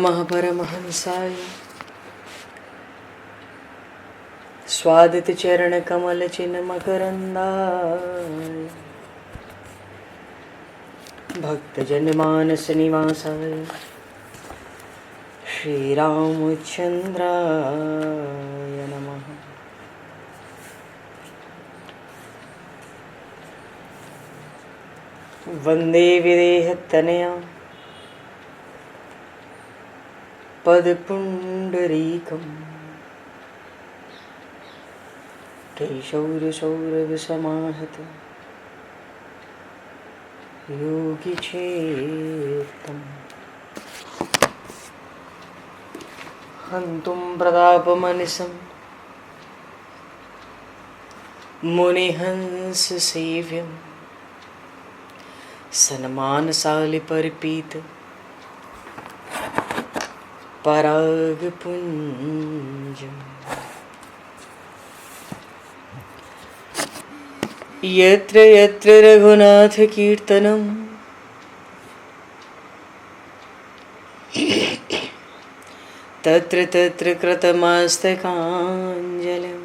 महापरमहंसाय स्वादित चरण कमल चिन्ह मकरंदाय भक्तजन मानस निवासाय श्री रामचंद्राय नमः। वंदे विदेहतनया पदपुंडरीकं केशौरसौरभसमाहत योगिचेतं हन्तुं प्रतापमनिशं मुनिहंससेव्यं सन्मानशालिपरिपीत परागपुञ्जम् यत्र यत्र रघुनाथकीर्तनं तत्र तत्र कृतमस्तकाञ्जलिं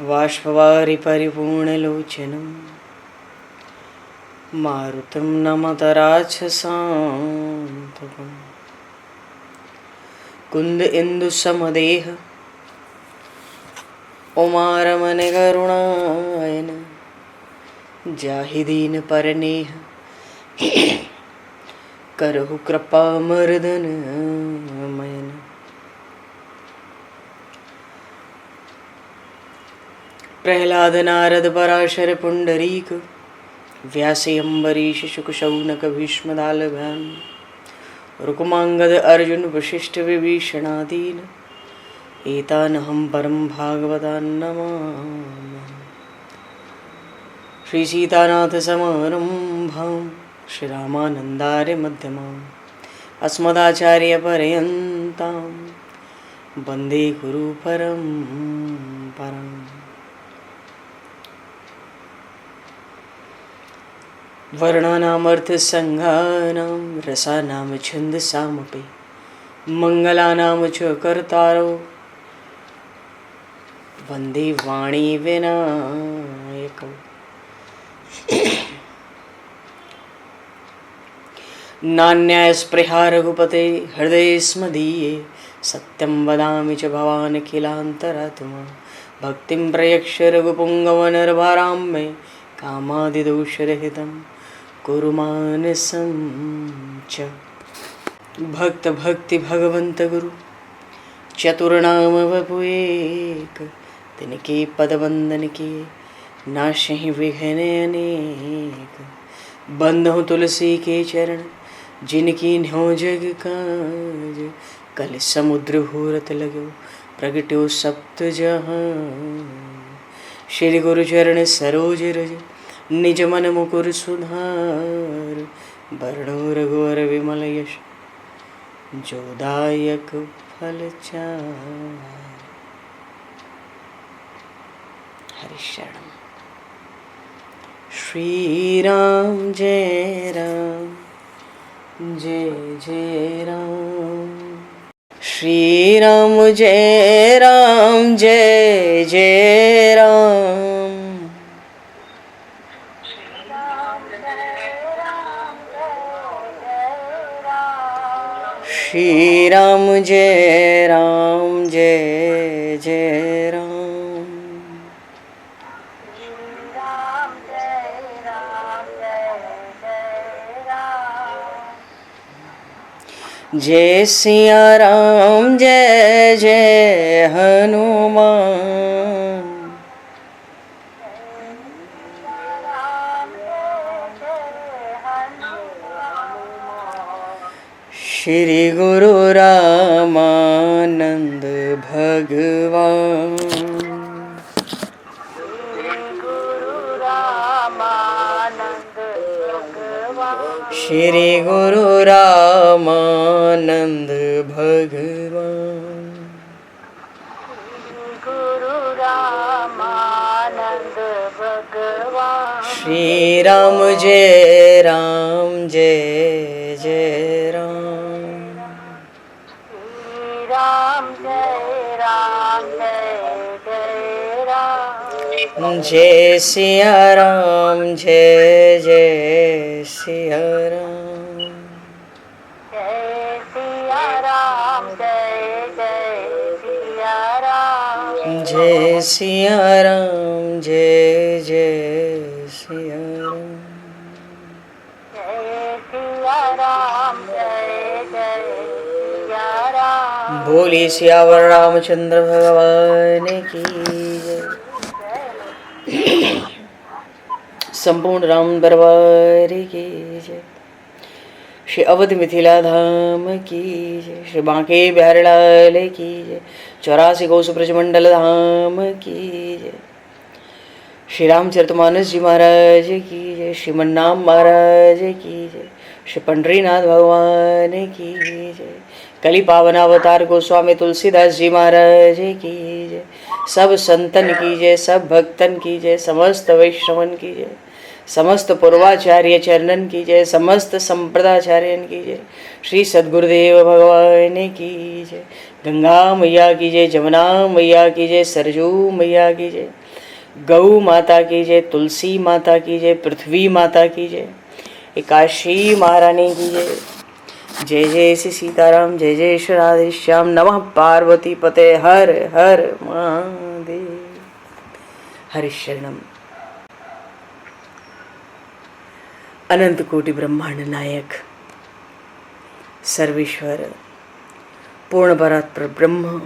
बाष्पवारि परिपूर्णलोचनं मारुतं नमत राक्षसान्तकं कुन्द इंदुसमदेह उमारमण करुणायन जाहि दीन परनेह करहु कृपा मर्दन मयन। प्रहलाद नारद पराशर पुंडरीक व्यासे अम्बरीश शुक शौनक भीष्म दालभ्याम रुक्मांगद अर्जुन वशिष्ठ विभीषणादीन एतानहं परम भागवतान् नमामि। श्री सीतानाथ समारंभां श्री रामानन्दार्य मध्यमाम् अस्मदाचार्य पर्यन्तां वन्दे गुरु परम्पराम्। वर्णानामर्थसंज्ञानां रसानां छन्दसामपि मङ्गलानां च कर्तारो वन्दे वाणी विनायकौ। नान्यास्पृहा रघुपते हृदये स्मदीये सत्यं वदामि च भवान् किलान्तरात्मा भक्तिं प्रयक्ष रघुपुङ्गवनर्भारां मे कामादिदोषरहितं कुरु मानसं च। भक्त भक्ति भगवंत गुरु चतुर्नाम वपु एक तिनके पद वंदन के नाशहि विघ्न अनेक। बंधु तुलसी के चरण जिनकी न्यो जग काज कल समुद्र घोरत लगो प्रगट्यो सप्त जहां। श्री गुरु चरण सरोज रज निज मन मुकुर सुधार वर्णो रघुवर विमल यश जोदायक फलचार। हरिशरण श्री राम जय राम जय जय राम श्री राम जय राम जय जय राम श्री राम जय राम जय जय राम जय सिया राम जय जय हनुमान श्री गुरु रामानंद भगवान श्री गुरु रामानंद भगवान गुरु रामानंद श्री राम जय राम जय जय राम। श्री राम जय राम जय जय राम। जय सिया राम जय जय सिया राम। जय सिया राम जय जय सिया राम। जय सिया राम जय जय सिया राम। जय सिया राम जय जय सिया राम। बोली सियावर रामचंद्र भगवान की जय। संपूर्ण राम दरबार की जय। श्री अवध मिथिला धाम की जय। श्री बांके बिहारी लाल की जय। 84 कोस ब्रजमंडल धाम की जय। श्री रामचरितमानस जी महाराज की जय। श्रीमन्नाम महाराज की जय। श्री पंडरीनाथ भगवान की जय। कली पावन अवतार गोस्वामी तुलसीदास जी महाराज की जय। सब संतन की जय, सब भक्तन की जय, समस्त वैष्णवन की जय, समस्त पूर्वाचार्य चरणन की जय, समस्त संप्रदाचार्यन की जय। श्री सद्गुरुदेव भगवान की जय। गंगा मैया की जय, जमुना मैया की जय, सरजू मैया की जय, गौ माता की जय, तुलसी माता की जय, पृथ्वी माता की जय, एकादशी महारानी की जय। जय जय श्री सीताराम, जय जय श्री राधेश्याम। नमः पार्वती पते हर हर महादेव। हरिशरणम। अनंत कोटि ब्रह्मांड नायक सर्वेश्वर पूर्ण परात्पर ब्रह्म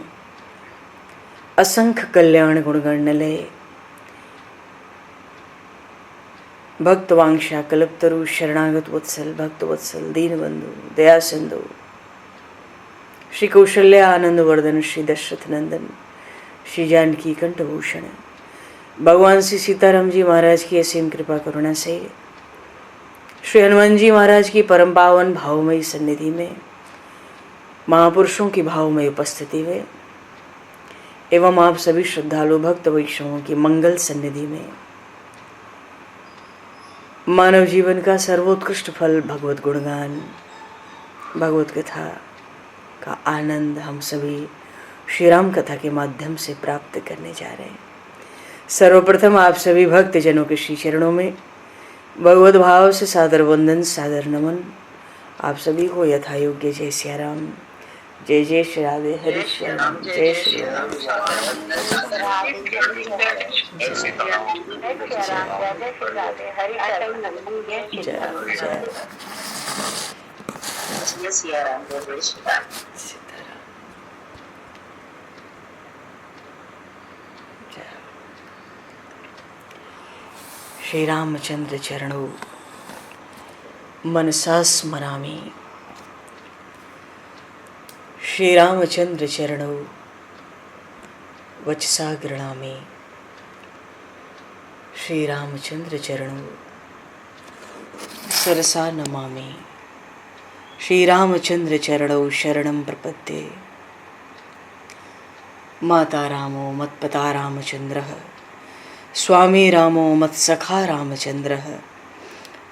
असंख्य कल्याण गुणगणलय भक्तवांक्षा कल्पतरु शरणागत वत्सल भक्तवत्सल दीनबंधु दया सिंधु श्री कौशल्या आनंद वर्धन श्री दशरथ नंदन श्री जानकी कंठभूषण भगवान श्री सीताराम जी महाराज की असीम कृपा करुणा से श्री हनुमान जी महाराज की परम पावन भावमयी सन्निधि में महापुरुषों की भावमयी उपस्थिति में एवं आप सभी श्रद्धालु भक्त वैष्णवों की मंगल सन्निधि में मानव जीवन का सर्वोत्कृष्ट फल भगवत गुणगान भगवत कथा का आनंद हम सभी श्री राम कथा के माध्यम से प्राप्त करने जा रहे हैं। सर्वप्रथम आप सभी भक्त जनों के श्री चरणों में भगवत भाव से सादर वंदन सादर नमन। आप सभी को यथा योग्य जय सिया राम, जय जय श्री राधे हरि श्याम, जय श्री राम। श्री रामचंद्र चरणों मनसा स्मरामि। श्री रामचंद्र चरणों वचसा गृणामि। श्री रामचंद्र चरणों सरसा नमामि। श्री रामचंद्र चरणों शरणं प्रपद्ये। माता रामो मत्पता रामचंद्रः, स्वामी रामो मत्सखा रामचंद्रः,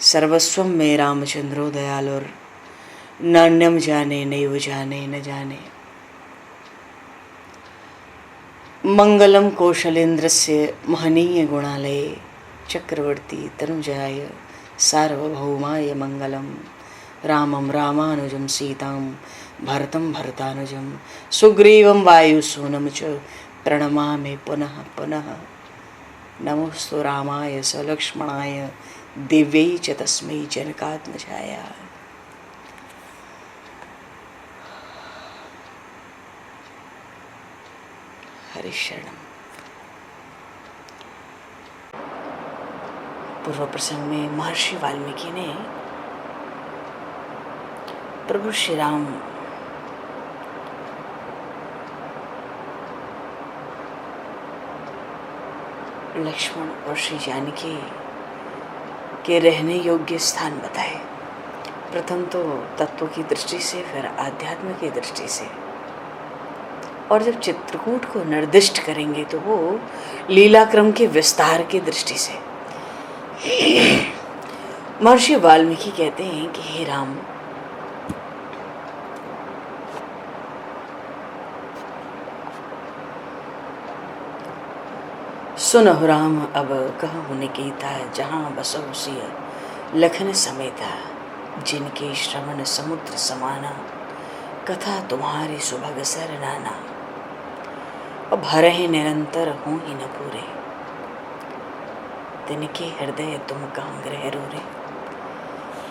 सर्वस्वं मे रामचंद्रो दयालुर, नान्यम जाने नैव जाने न जाने। मंगलम कौशलेन्द्रस्य महनीय गुणालये चक्रवर्ती तनुजाय सार्वभौमाय मंगलम। रामं रामानुजं सीतां भरतं भरतानुजं सुग्रीवं वायुसूनं च प्रणमामि पुनः पुनः। नमोस्तु रामाय सलक्ष्मणाय दिव्यै च तस्मै जनकात्मजाय। हरिशरणम। पूर्व प्रसंग में महर्षि वाल्मीकि ने प्रभु श्री राम लक्ष्मण और श्री जानकी के रहने योग्य स्थान बताए। प्रथम तो तत्व की दृष्टि से, फिर आध्यात्म की दृष्टि से। और जब चित्रकूट को निर्दिष्ट करेंगे तो वो लीला क्रम के विस्तार की दृष्टि से। महर्षि वाल्मीकि कहते हैं कि हे राम, सुनहु राम अब कहु निकेता, जहाँ बसो सिय लखन समेता, जिनके श्रवण समुद्र समाना, कथा तुम्हारी सुभग सर नाना, अब भरहि निरंतर हूँ ही न पूरे, तिनके हृदय तुम कहाँ ग्रह रोरे।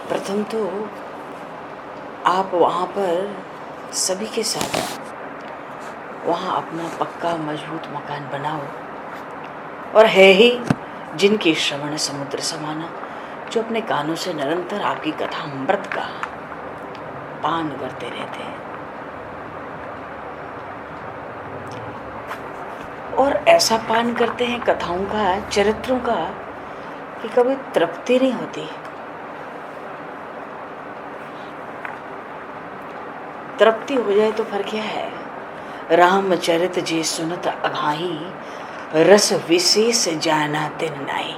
प्रथम तो आप वहाँ पर सभी के साथ वहाँ अपना पक्का मजबूत मकान बनाओ, और है ही जिनके श्रवण समुद्र समाना, जो अपने कानों से निरंतर आपकी कथा अमृत का पान करते रहते हैं, और ऐसा पान करते हैं कथाओं का, चरित्रों का, कि कभी तृप्ति नहीं होती। तृप्ति हो जाए तो फिर क्या है। रामचरित जे सुनत अघाही, रस विशेष जाना तिन नाई।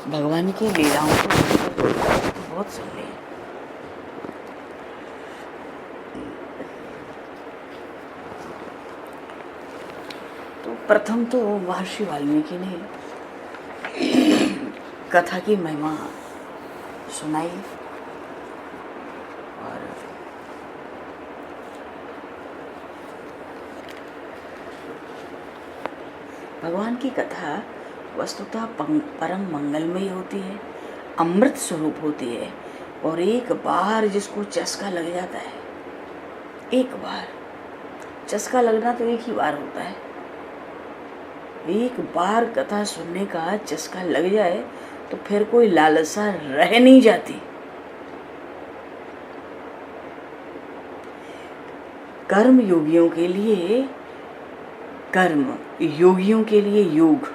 भगवान की लीलाओं को बहुत सुन लिया। तो प्रथम तो महर्षि वाल्मीकि ने कथा की महिमा सुनाई, और भगवान की कथा वस्तुतः परम मंगलमयी होती है, अमृत स्वरूप होती है, और एक बार जिसको चस्का लग जाता है, एक बार चस्का लगना तो एक ही बार होता है, एक बार कथा सुनने का चस्का लग जाए तो फिर कोई लालसा रह नहीं जाती। कर्म योगियों के लिए कर्म, योगियों के लिए योग,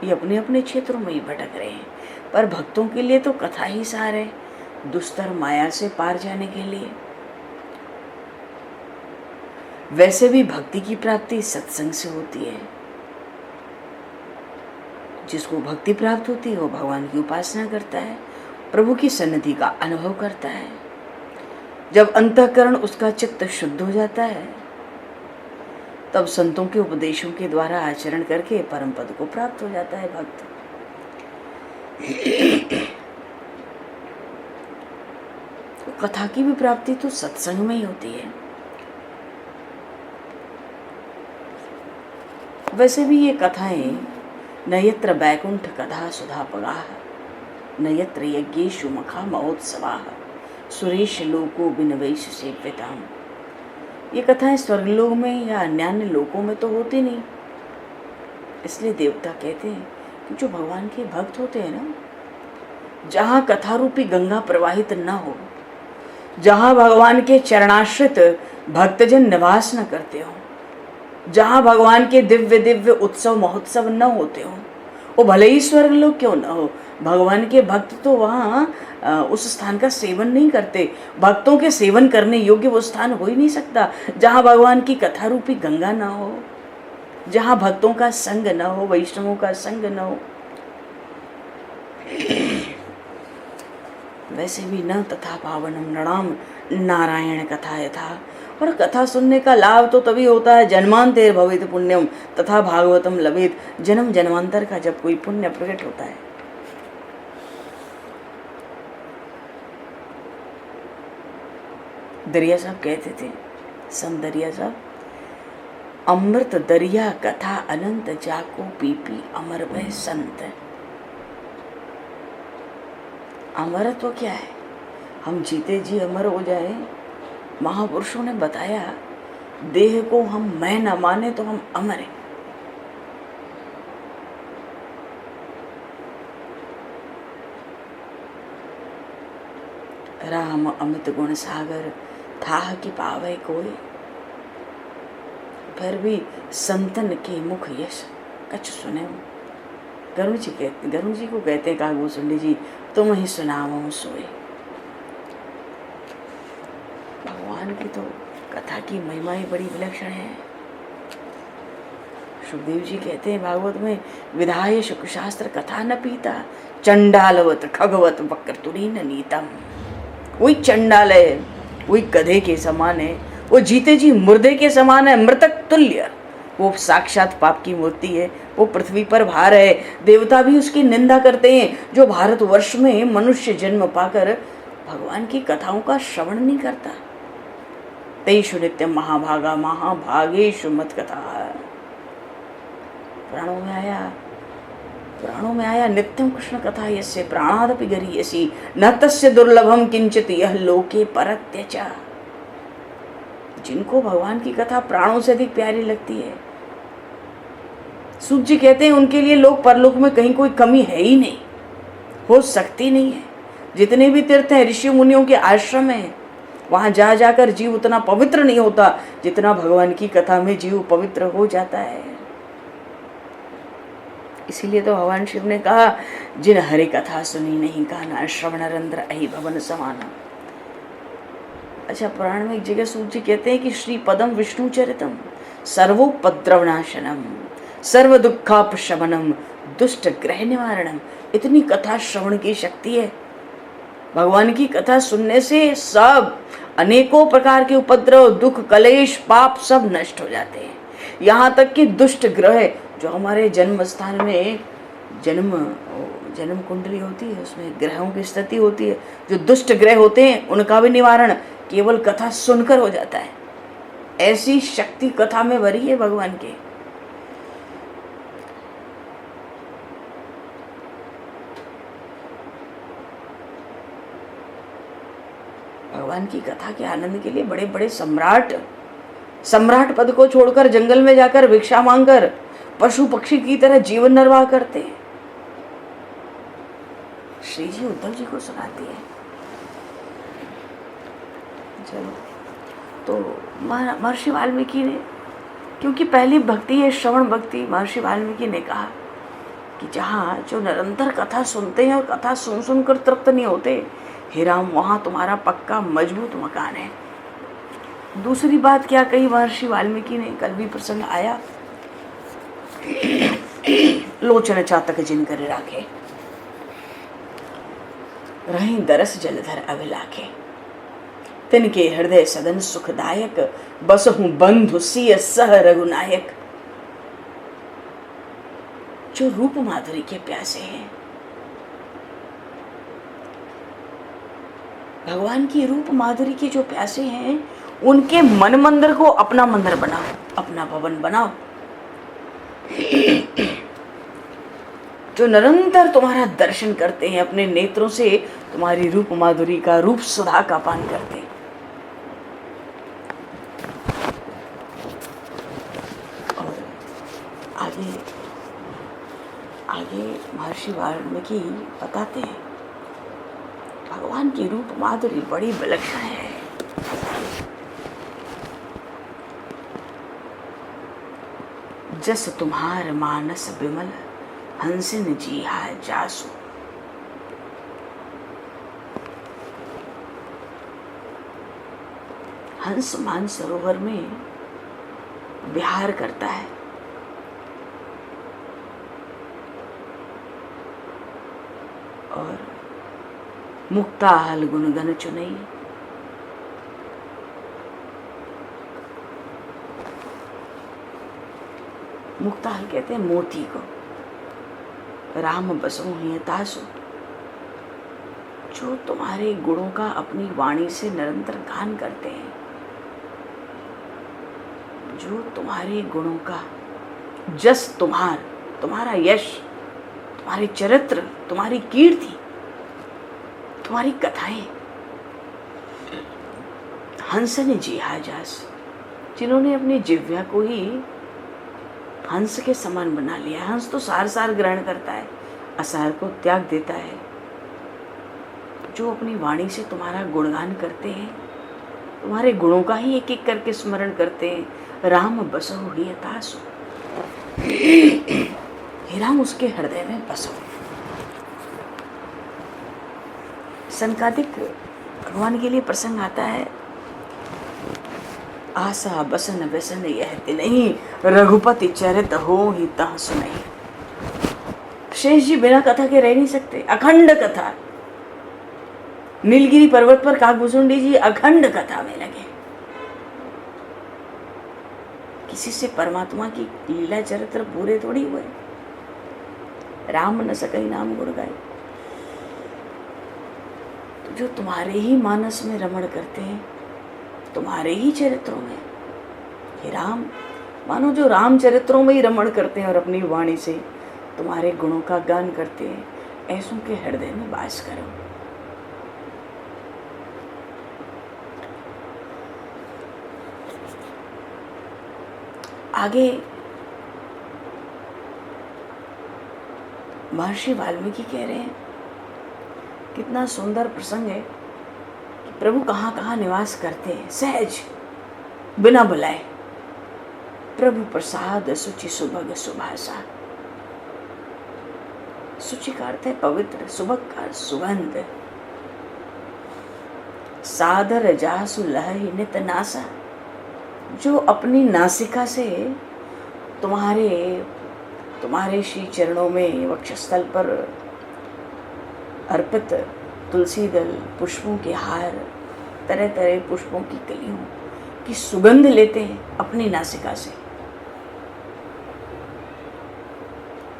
ये अपने अपने क्षेत्रों में ही भटक रहे हैं, पर भक्तों के लिए तो कथा ही सार है, दुस्तर माया से पार जाने के लिए। वैसे भी भक्ति की प्राप्ति सत्संग से होती है। जिसको भक्ति प्राप्त होती है वो भगवान की उपासना करता है, प्रभु की सन्निधि का अनुभव करता है। जब अंतःकरण उसका चित्त शुद्ध हो जाता है, तब संतों के उपदेशों के द्वारा आचरण करके परम पद को प्राप्त हो जाता है भक्त। तो कथा की भी प्राप्ति तो सत्संग में ही होती है। वैसे भी ये कथाएं न यत्र बैकुंठ कथा सुधा पगाह, न यत्र यज्ञेषु मखा महोत्सवाः, सुरेश लोको बिनवैश सेव्यताम्। ये कथाएं स्वर्गलोक में या अन्य लोकों में तो होती नहीं, इसलिए देवता कहते हैं कि जो भगवान के भक्त होते हैं ना, जहाँ कथा रूपी गंगा प्रवाहित न हो, जहाँ भगवान के चरणाश्रित भक्तजन निवास न करते हो, जहाँ भगवान के दिव्य दिव्य उत्सव महोत्सव न होते हो, वो भले ही स्वर्ग लोग क्यों न हो, भगवान के भक्त तो वहाँ उस स्थान का सेवन नहीं करते। भक्तों के सेवन करने योग्य वो स्थान हो ही नहीं सकता जहाँ भगवान की कथा रूपी गंगा ना हो, जहाँ भक्तों का संग न हो, वैष्णवों का संग न हो। वैसे भी न तथा पावनम नृणाम नारायण कथा यथा, और कथा सुनने का लाभ तो तभी होता है जन्मांतर भवेत पुण्यम तथा भागवतम लभेत, जन्म जन्मांतर का जब कोई पुण्य प्रकट होता है। दरिया साहब कहते थे, संत दरिया साहब, अमृत दरिया कथा अनंत जाको पीपी अमर भय संत। अमरत्व क्या है? हम जीते जी अमर हो जाए। महापुरुषों ने बताया, देह को हम मैं न माने तो हम अमर हैं। राम अमित गुण सागर थाह कि पावे कोई, फिर भी संतन के मुख यश कछ सुने। गरुड़ जी को कहते हैं काकभूषुंडी जी, तुम ही सुनाओ सोए। भगवान की तो कथा की महिमा ही बड़ी विलक्षण है। सुखदेव जी कहते हैं भागवत में, विधाय शुक्र शास्त्र कथा न पीता, चंडालवत खगवत वक्रतुरी न नीतम। वही चंडाल है, वही गधे के समान है, वो जीते जी मुर्दे के समान है, मृतक तुल्य। वो साक्षात पाप की मूर्ति है, वो पृथ्वी पर भार है। देवता भी उसकी निंदा करते हैं, जो भारतवर्ष में मनुष्य जन्म पाकर भगवान की कथाओं का श्रवण नहीं करता। तेषु नित्यम महाभागा महाभागेषु मत कथा। प्राणों में आया नित्यम कृष्ण कथा यस्य प्राणादपि गरीयसी न तस्य दुर्लभम किंचित यह लोके परत्यचा। जिनको भगवान की कथा प्राणों से अधिक प्यारी लगती है, सूत जी कहते हैं उनके लिए लोक परलोक में कहीं कोई कमी है ही नहीं, हो सकती नहीं है। जितने भी तीर्थ हैं, ऋषि मुनियों के आश्रम हैं, वहां जा जाकर जीव उतना पवित्र नहीं होता जितना भगवान की कथा में जीव पवित्र हो जाता है। इसीलिए तो भगवान शिव ने कहा, जिन हरि कथा सुनी नहीं काना, श्रवण रंध्र अहि भवन समाना। अच्छा, पुराण में एक जगह सूत जी कहते हैं कि श्री पदम विष्णु चरितम सर्वोपद्रवनाशनम सर्व दुखापशमनम दुष्ट ग्रह निवारणम। इतनी कथा श्रवण की शक्ति है। भगवान की कथा सुनने से सब अनेकों प्रकार के उपद्रव, दुख, कलेश, पाप सब नष्ट हो जाते हैं। यहाँ तक कि दुष्ट ग्रह जो हमारे जन्म स्थान में जन्म कुंडली होती है, उसमें ग्रहों की स्थिति होती है, जो दुष्ट ग्रह होते हैं उनका भी निवारण केवल कथा सुनकर हो जाता है। ऐसी शक्ति कथा में भरी है भगवान के। भगवान की कथा के आनंद के लिए बड़े बड़े सम्राट पद को छोड़कर जंगल में जाकर भिक्षा मांगकर पशु पक्षी की तरह जीवन निर्वाह करते हैं। श्री जी उद्धव जी को सुनाती है। चलो, तो महर्षि वाल्मीकि ने, क्योंकि पहली भक्ति है श्रवण भक्ति, महर्षि वाल्मीकि ने कहा कि जहाँ जो निरंतर कथा सुनते हैं और कथा सुन सुनकर तृप्त नहीं होते, हे राम, वहाँ तुम्हारा पक्का मजबूत मकान है। दूसरी बात क्या कही महर्षि वाल्मीकि ने, कल भी प्रसंग आया, लोचन चातक जिन कर राखे, रही दरस जलधर अभिलाखे, तिनके हृदय सदन सुखदायक, बसहु बंधु सिय सह रघुनायक। जो रूप माधुरी के प्यासे हैं, भगवान की रूप माधुरी के जो प्यासे हैं, उनके मन मंदिर को अपना मंदिर बनाओ, अपना भवन बनाओ। जो निरंतर तुम्हारा दर्शन करते हैं, अपने नेत्रों से तुम्हारी रूप माधुरी का, रूप सुधा का पान करते हैं। और आगे महर्षि वाल्मीकि बताते हैं, भगवान की रूप माधुरी बड़ी विलक्षण है। जस तुम्हार मानस विमल, हंसिन जीहा जासु। हंस मानसरोवर में विहार करता है और मुक्ताहल गुणगन चुनई। मुक्ताहल कहते हैं मोती को। राम बसो ही तासु, जो तुम्हारे गुणों का अपनी वाणी से निरंतर गान करते हैं, जो तुम्हारे गुणों का जस, तुम्हारा यश, तुम्हारे चरित्र, तुम्हारी कीर्ति, तुम्हारी कथाएं। हंस ने जीहा जास, जिन्होंने अपनी जिह्वा को ही हंस के समान बना लिया। हंस तो सार ग्रहण करता है, असार को त्याग देता है। जो अपनी वाणी से तुम्हारा गुणगान करते हैं, तुम्हारे गुणों का ही एक एक करके स्मरण करते हैं। राम बसहु ही तासु, हे राम उसके हृदय में बसो। संकादिक भगवान के लिए प्रसंग आता है, आशा बसन व्यसन यह नहीं, रघुपति चरित हो ही तह सुनहि। शेष जी बिना कथा के रह नहीं सकते, अखंड कथा। नीलगिरी पर्वत पर काकभूषुंडी जी अखंड कथा में लगे। किसी से परमात्मा की लीला चरित्र पूरे थोड़ी हुए। राम न सकई नाम गुण गाए। तो जो तुम्हारे ही मानस में रमण करते हैं, तुम्हारे ही चरित्रों में, हे राम, मानो जो राम चरित्रों में ही रमण करते हैं और अपनी वाणी से तुम्हारे गुणों का गान करते हैं, ऐसों के हृदय में वास करो। आगे महर्षि वाल्मीकि कह रहे हैं, कितना सुंदर प्रसंग है कि प्रभु कहाँ कहाँ निवास करते हैं। सहज बिना बुलाए, प्रभु प्रसाद सुचि सुभग सुभाषा। सुचि का अर्थ है पवित्र, सुभग का सुगंध। सादर जासु लहहि नित नासा। जो अपनी नासिका से तुम्हारे श्री चरणों में वक्षस्थल पर अर्पित तुलसी दल, पुष्पों के हार, तरह तरह पुष्पों की कलियों की सुगंध लेते हैं अपनी नासिका से।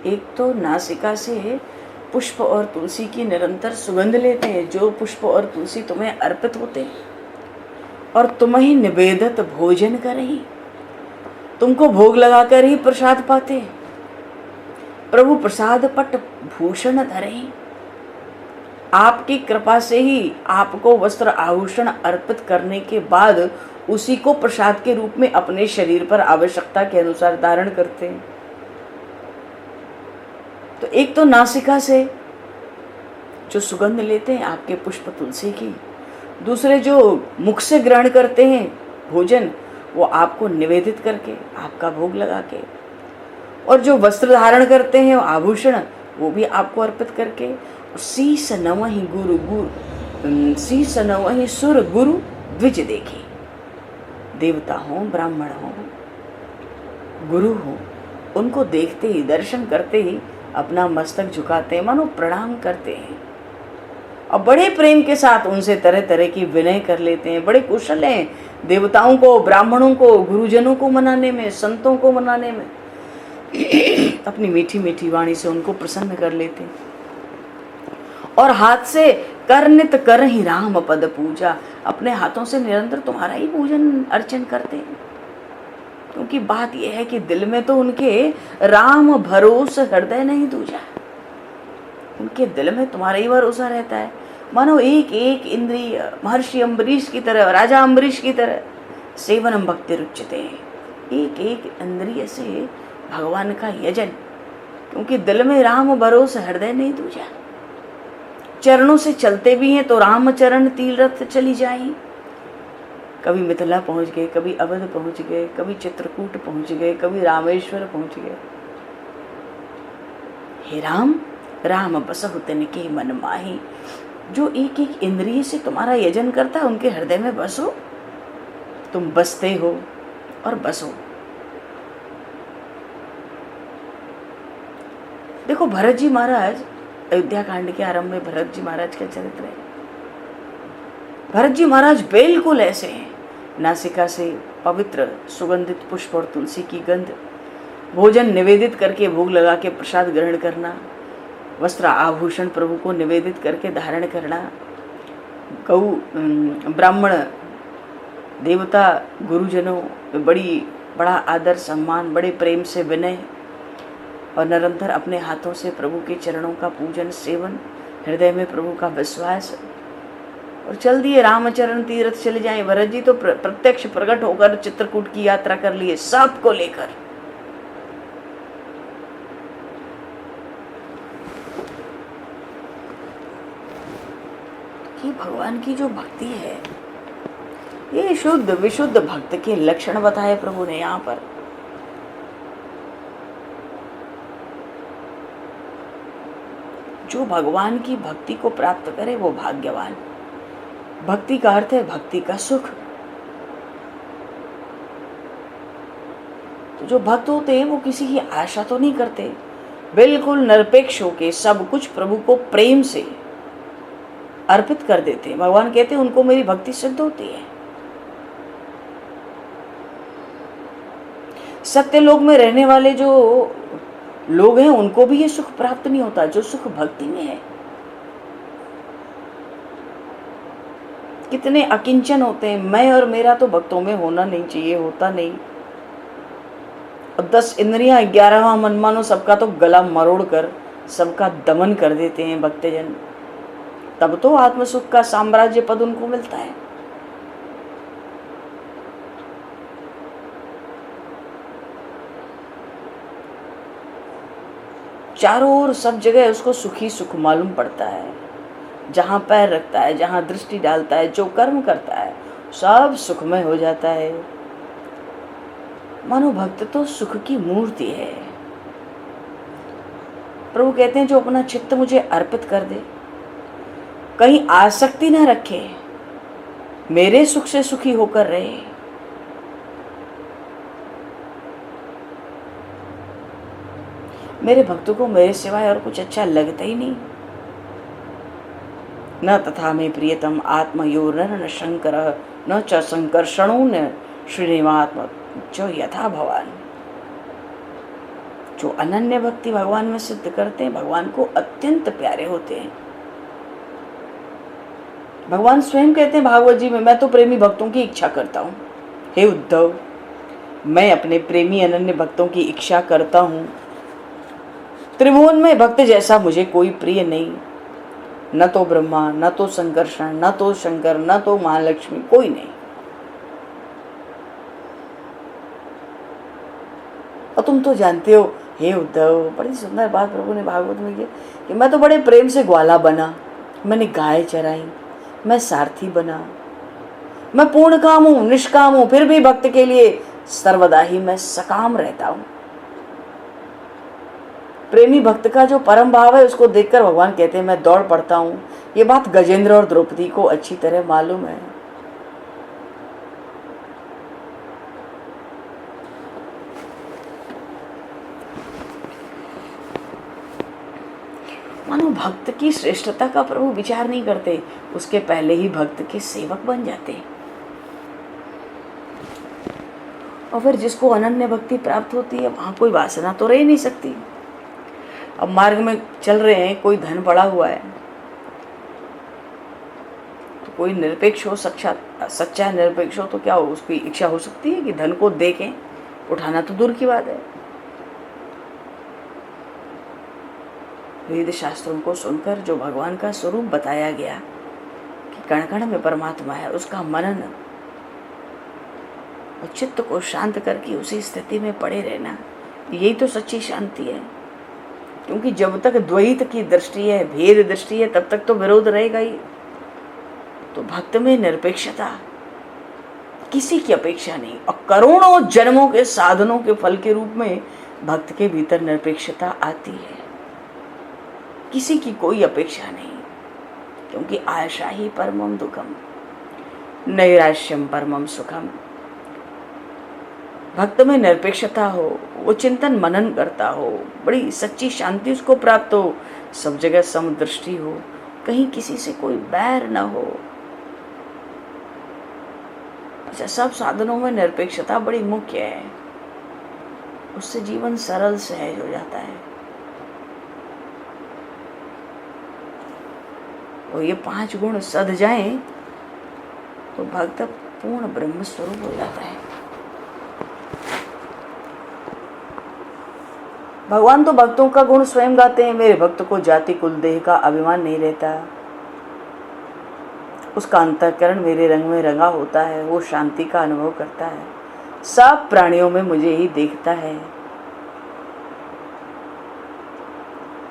एक तो नासिका से पुष्प और तुलसी की निरंतर सुगंध लेते हैं, जो पुष्प और तुलसी तुम्हें अर्पित होते हैं और तुम्हें निवेदित भोजन करें, तुमको भोग लगाकर ही प्रसाद पाते। प्रभु प्रसाद पट भूषण धरें। आपकी कृपा से ही आपको वस्त्र आभूषण अर्पित करने के बाद उसी को प्रसाद के रूप में अपने शरीर पर आवश्यकता के अनुसार धारण करते हैं। तो एक तो नासिका से जो सुगंध लेते हैं आपके पुष्प तुलसी की, दूसरे जो मुख से ग्रहण करते हैं भोजन, वो आपको निवेदित करके, आपका भोग लगा के, और जो वस्त्र धारण करते हैं आभूषण, वो भी आपको अर्पित करके। शीस नवहि गुरु गुरु, शीस नवहि सुर गुरु द्विज देखे। देवता हो, ब्राह्मण हो, गुरु हो, उनको देखते ही, दर्शन करते ही अपना मस्तक झुकाते हैं, मानो प्रणाम करते हैं और बड़े प्रेम के साथ उनसे तरह तरह की विनय कर लेते हैं। बड़े कुशल हैं देवताओं को, ब्राह्मणों को, गुरुजनों को मनाने में, संतों को मनाने में। अपनी मीठी मीठी वाणी से उनको प्रसन्न कर लेते हैं और हाथ से करनित करहि राम पद पूजा। अपने हाथों से निरंतर तुम्हारा ही पूजन अर्चन करते हैं, क्योंकि बात यह है कि दिल में तो उनके राम भरोस हृदय नहीं दूजा। उनके दिल में तुम्हारा ही भरोसा रहता है। मानो एक एक इंद्रिय महर्षि अम्बरीश की तरह, राजा अम्बरीश की तरह सेवनम भक्ति रुच्यते। एक एक इंद्रिय से भगवान का यजन, क्योंकि दिल में राम भरोस हृदय नहीं दूजा। चरणों से चलते भी हैं तो राम चरण तीर्थ चली जाई। कभी मिथिला पहुंच गए, कभी अवध पहुंच गए, कभी चित्रकूट पहुंच गए, कभी रामेश्वर पहुंच गए। हे राम, राम बसहु तिनके मन माही। जो एक एक इंद्रिय से तुम्हारा यजन करता है, उनके हृदय में बसो। तुम बसते हो और बसो। देखो भरत जी महाराज, अयोध्या कांड के आरंभ में भरत जी महाराज का चरित्र है। भरत जी महाराज बिल्कुल ऐसे हैं। नासिका से पवित्र सुगंधित पुष्प और तुलसी की गंध, भोजन निवेदित करके भोग लगा के प्रसाद ग्रहण करना, वस्त्र आभूषण प्रभु को निवेदित करके धारण करना, गौ ब्राह्मण देवता गुरुजनों में बड़ा आदर सम्मान, बड़े प्रेम से विनय, और निरंतर अपने हाथों से प्रभु के चरणों का पूजन सेवन, हृदय में प्रभु का विश्वास, और चल दिए रामचरण तीर्थ चले जाएं। भरत जी तो प्रत्यक्ष प्रकट होकर चित्रकूट की यात्रा कर लिए सबको लेकर। ये भगवान की जो भक्ति है, ये शुद्ध विशुद्ध भक्त के लक्षण बताए प्रभु ने यहाँ पर। जो भगवान की भक्ति को प्राप्त करे वो भाग्यवान। भक्ति का अर्थ है भक्ति का सुख। तो जो भक्त होते हैं वो किसी की आशा तो नहीं करते, बिल्कुल निरपेक्ष होके सब कुछ प्रभु को प्रेम से अर्पित कर देते हैं। भगवान कहते हैं उनको मेरी भक्ति सिद्ध होती है। सत्यलोक में रहने वाले जो लोग हैं उनको भी ये सुख प्राप्त नहीं होता जो सुख भक्ति में है। कितने अकिंचन होते हैं, मैं और मेरा तो भक्तों में होना नहीं चाहिए, होता नहीं। और 10 इंद्रियां 11वां मन मानो सबका तो गला मरोड़ कर सबका दमन कर देते हैं भक्तजन। तब तो आत्म सुख का साम्राज्य पद उनको मिलता है। चारों ओर सब जगह उसको सुखी सुख मालूम पड़ता है। जहां पैर रखता है, जहां दृष्टि डालता है, जो कर्म करता है सब सुखमय हो जाता है। मानो भक्त तो सुख की मूर्ति है। प्रभु कहते हैं जो अपना चित्त मुझे अर्पित कर दे, कहीं आसक्ति न रखे, मेरे सुख से सुखी होकर रहे, मेरे भक्तों को मेरे सिवाय और कुछ अच्छा लगता ही नहीं। न तथा में प्रियतम आत्मयो न शंकर न च संकर्षणो न श्रीनिवात्म जो यथा भगवान। जो अनन्य भक्ति भगवान में सिद्ध करते हैं भगवान को अत्यंत प्यारे होते हैं। भगवान स्वयं कहते हैं भागवत जी में, मैं तो प्रेमी भक्तों की इच्छा करता हूँ। हे उद्धव, मैं अपने प्रेमी अनन्य भक्तों की इच्छा करता हूँ। त्रिभुवन में भक्त जैसा मुझे कोई प्रिय नहीं, न तो ब्रह्मा, न तो संकर्षण, न तो शंकर, न तो महालक्ष्मी, कोई नहीं। और तुम तो जानते हो हे उद्धव, बड़ी सुंदर बात प्रभु ने भागवत में की कि मैं तो बड़े प्रेम से ग्वाला बना, मैंने गाय चराई, मैं सारथी बना, मैं पूर्ण काम हूं, निष्काम हूं, फिर भी भक्त के लिए सर्वदा ही मैं सकाम रहता हूं। प्रेमी भक्त का जो परम भाव है उसको देखकर भगवान कहते हैं मैं दौड़ पड़ता हूं। ये बात गजेंद्र और द्रौपदी को अच्छी तरह मालूम है। मानो भक्त की श्रेष्ठता का प्रभु विचार नहीं करते, उसके पहले ही भक्त के सेवक बन जाते। और फिर जिसको अनन्य भक्ति प्राप्त होती है वहां कोई वासना तो रह नहीं सकती। अब मार्ग में चल रहे हैं, कोई धन पड़ा हुआ है तो कोई निरपेक्ष हो, सच्चा निरपेक्ष हो तो क्या हो, उसकी इच्छा हो सकती है कि धन को देखें, उठाना तो दूर की बात है। वेद शास्त्रों को सुनकर जो भगवान का स्वरूप बताया गया कि कण कण में परमात्मा है, उसका मनन और चित्त को शांत करके उसी स्थिति में पड़े रहना, यही तो सच्ची शांति है। क्योंकि जब तक द्वैत की दृष्टि है, भेद दृष्टि है, तब तक तो विरोध रहेगा ही। तो भक्त में निरपेक्षता, किसी की अपेक्षा नहीं, और करोड़ों जन्मों के साधनों के फल के रूप में भक्त के भीतर निरपेक्षता आती है। किसी की कोई अपेक्षा नहीं, क्योंकि आशा ही परमम दुखम नैराश्यम परमम सुखम। भक्त में निरपेक्षता हो, वो चिंतन मनन करता हो, बड़ी सच्ची शांति उसको प्राप्त हो, सब जगह समदृष्टि हो, कहीं किसी से कोई बैर न हो। अच्छा, सब साधनों में निरपेक्षता बड़ी मुख्य है, उससे जीवन सरल सहज हो जाता है। और ये 5 गुण सध जाएं तो भक्त पूर्ण ब्रह्म स्वरूप हो जाता है। भगवान तो भक्तों का गुण स्वयं गाते हैं। मेरे भक्त को जाति कुल देह का अभिमान नहीं रहता, उसका अंतःकरण मेरे रंग में रंगा होता है, वो शांति का अनुभव करता है, सब प्राणियों में मुझे ही देखता है।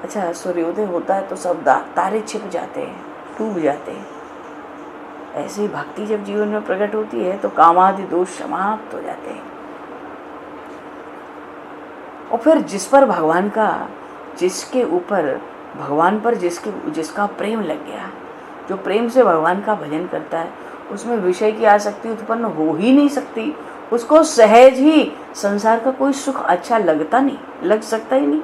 अच्छा, सूर्योदय होता है तो सब तारे छिप जाते हैं, डूब जाते हैं। ऐसे ही भक्ति जब जीवन में प्रकट होती है तो कामादि दोष समाप्त हो जाते हैं। और फिर जिस पर भगवान का, जिसके ऊपर भगवान पर जिसका प्रेम लग गया, जो प्रेम से भगवान का भजन करता है, उसमें विषय की आसक्ति उत्पन्न हो ही नहीं सकती। उसको सहज ही संसार का कोई सुख अच्छा लगता नहीं, लग सकता ही नहीं।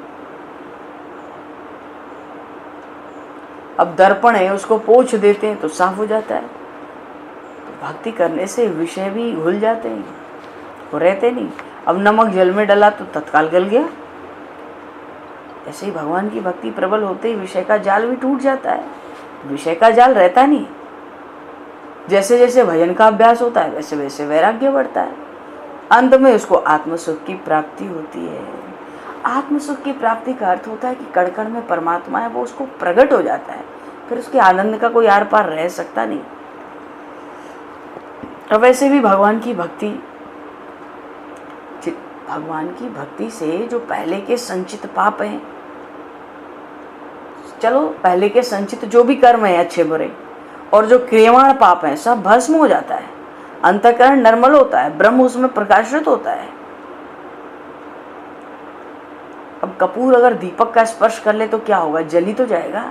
अब दर्पण है, उसको पोंछ देते हैं तो साफ हो जाता है। तो भक्ति करने से विषय भी घुल जाते हैं, वो रहते नहीं। अब नमक जल में डला तो तत्काल गल गया। ऐसे ही भगवान की भक्ति प्रबल होते ही विषय का जाल भी टूट जाता है, विषय का जाल रहता नहीं। जैसे जैसे भजन का अभ्यास होता है वैसे वैसे वैराग्य बढ़ता है। अंत में उसको आत्मसुख की प्राप्ति होती है। आत्मसुख की प्राप्ति का अर्थ होता है कि कण कण में परमात्मा है, वो उसको प्रकट हो जाता है, फिर उसके आनंद का कोई आर पार रह सकता नहीं। और वैसे भी भगवान की भक्ति से जो पहले के संचित पाप हैं, चलो पहले के संचित जो भी कर्म है अच्छे बुरे, और जो क्रियमाण पाप है, सब भस्म हो जाता है। अंतःकरण निर्मल होता है, ब्रह्म उसमें प्रकाशित होता है। अब कपूर अगर दीपक का स्पर्श कर ले तो क्या होगा, जली तो जाएगा।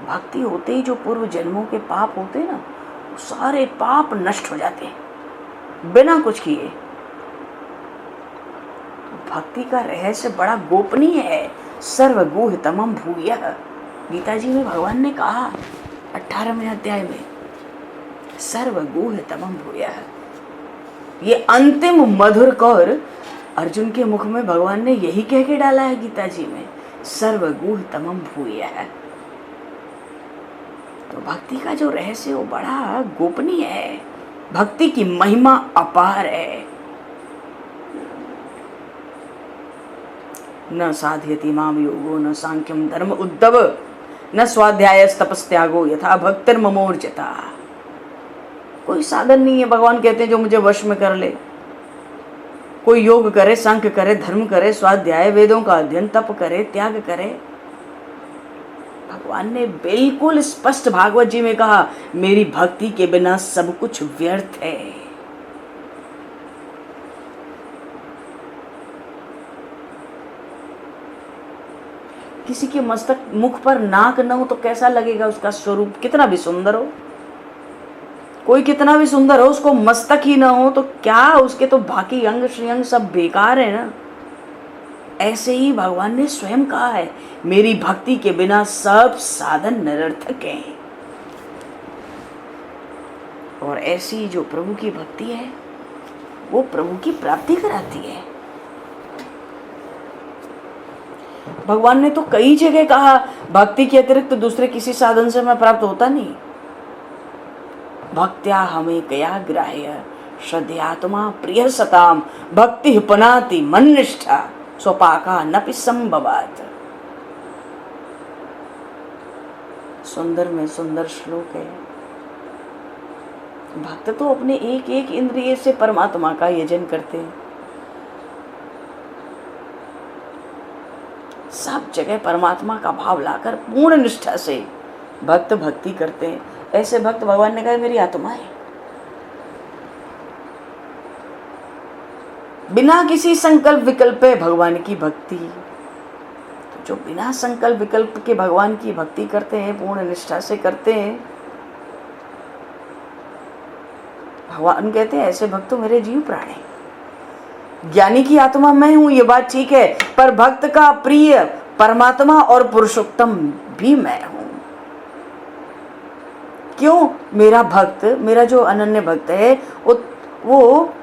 भक्ति होते ही जो पूर्व जन्मों के पाप होते हैं ना, वो सारे पाप नष्ट हो जाते हैं बिना कुछ किए। भक्ति का रहस्य बड़ा गोपनीय है। सर्वगुह्यतमं भूयः, गीता जी में भगवान ने कहा 18वें अध्याय में, सर्वगुह्यतमं भूयः। ये अंतिम मधुर कौर अर्जुन के मुख में भगवान ने यही कह के डाला है गीता जी में, सर्वगुह्यतमं भूयः। तो भक्ति का जो रहस्य वो बड़ा गोपनीय है। भक्ति की महिमा अपार है। न साधयति माम योगो न सांख्यम धर्म उद्धव न स्वाध्यायस्तपस्त्यागो यथा भक्तिर्ममोर्जिता। कोई साधन नहीं है, भगवान कहते हैं, जो मुझे वश में कर ले। कोई योग करे, सांख्य करे, धर्म करे, स्वाध्याय वेदों का अध्ययन, तप करे, त्याग करे। भगवान ने बिल्कुल स्पष्ट भागवत जी में कहा, मेरी भक्ति के बिना सब कुछ व्यर्थ है। किसी के मस्तक मुख पर नाक न हो तो कैसा लगेगा उसका स्वरूप, कितना भी सुंदर हो। कोई कितना भी सुंदर हो, उसको मस्तक ही ना हो तो क्या, उसके तो बाकी अंग श्रेयंग सब बेकार है ना। ऐसे ही भगवान ने स्वयं कहा है, मेरी भक्ति के बिना सब साधन निरर्थक हैं। और ऐसी जो प्रभु की भक्ति है वो प्रभु की प्राप्ति कराती है। भगवान ने तो कई जगह कहा, भक्ति के अतिरिक्त दूसरे किसी साधन से मैं प्राप्त होता नहीं। भक्त्या हमें कया ग्राह्य श्रद्धयात्मा प्रिय सताम भक्ति पनाति मन्निष्ठा स्वपाका नपि संभवात। सुंदर में सुंदर श्लोक है। भक्त तो अपने एक एक इंद्रिय से परमात्मा का यजन करते हैं। सब जगह परमात्मा का भाव लाकर पूर्ण निष्ठा से भक्त भक्ति करते हैं। ऐसे भक्त भगवान ने कहा मेरी आत्मा है। बिना किसी संकल्प विकल्प है भगवान की भक्ति। तो जो बिना संकल्प विकल्प के भगवान की भक्ति करते हैं, पूर्ण निष्ठा से करते हैं, भगवान कहते हैं ऐसे भक्त तो मेरे जीव प्राण है। ज्ञानी की आत्मा मैं हूं, ये बात ठीक है, पर भक्त का प्रिय परमात्मा और पुरुषोत्तम भी मैं हूं। क्यों? मेरा भक्त, मेरा जो अनन्य भक्त है वो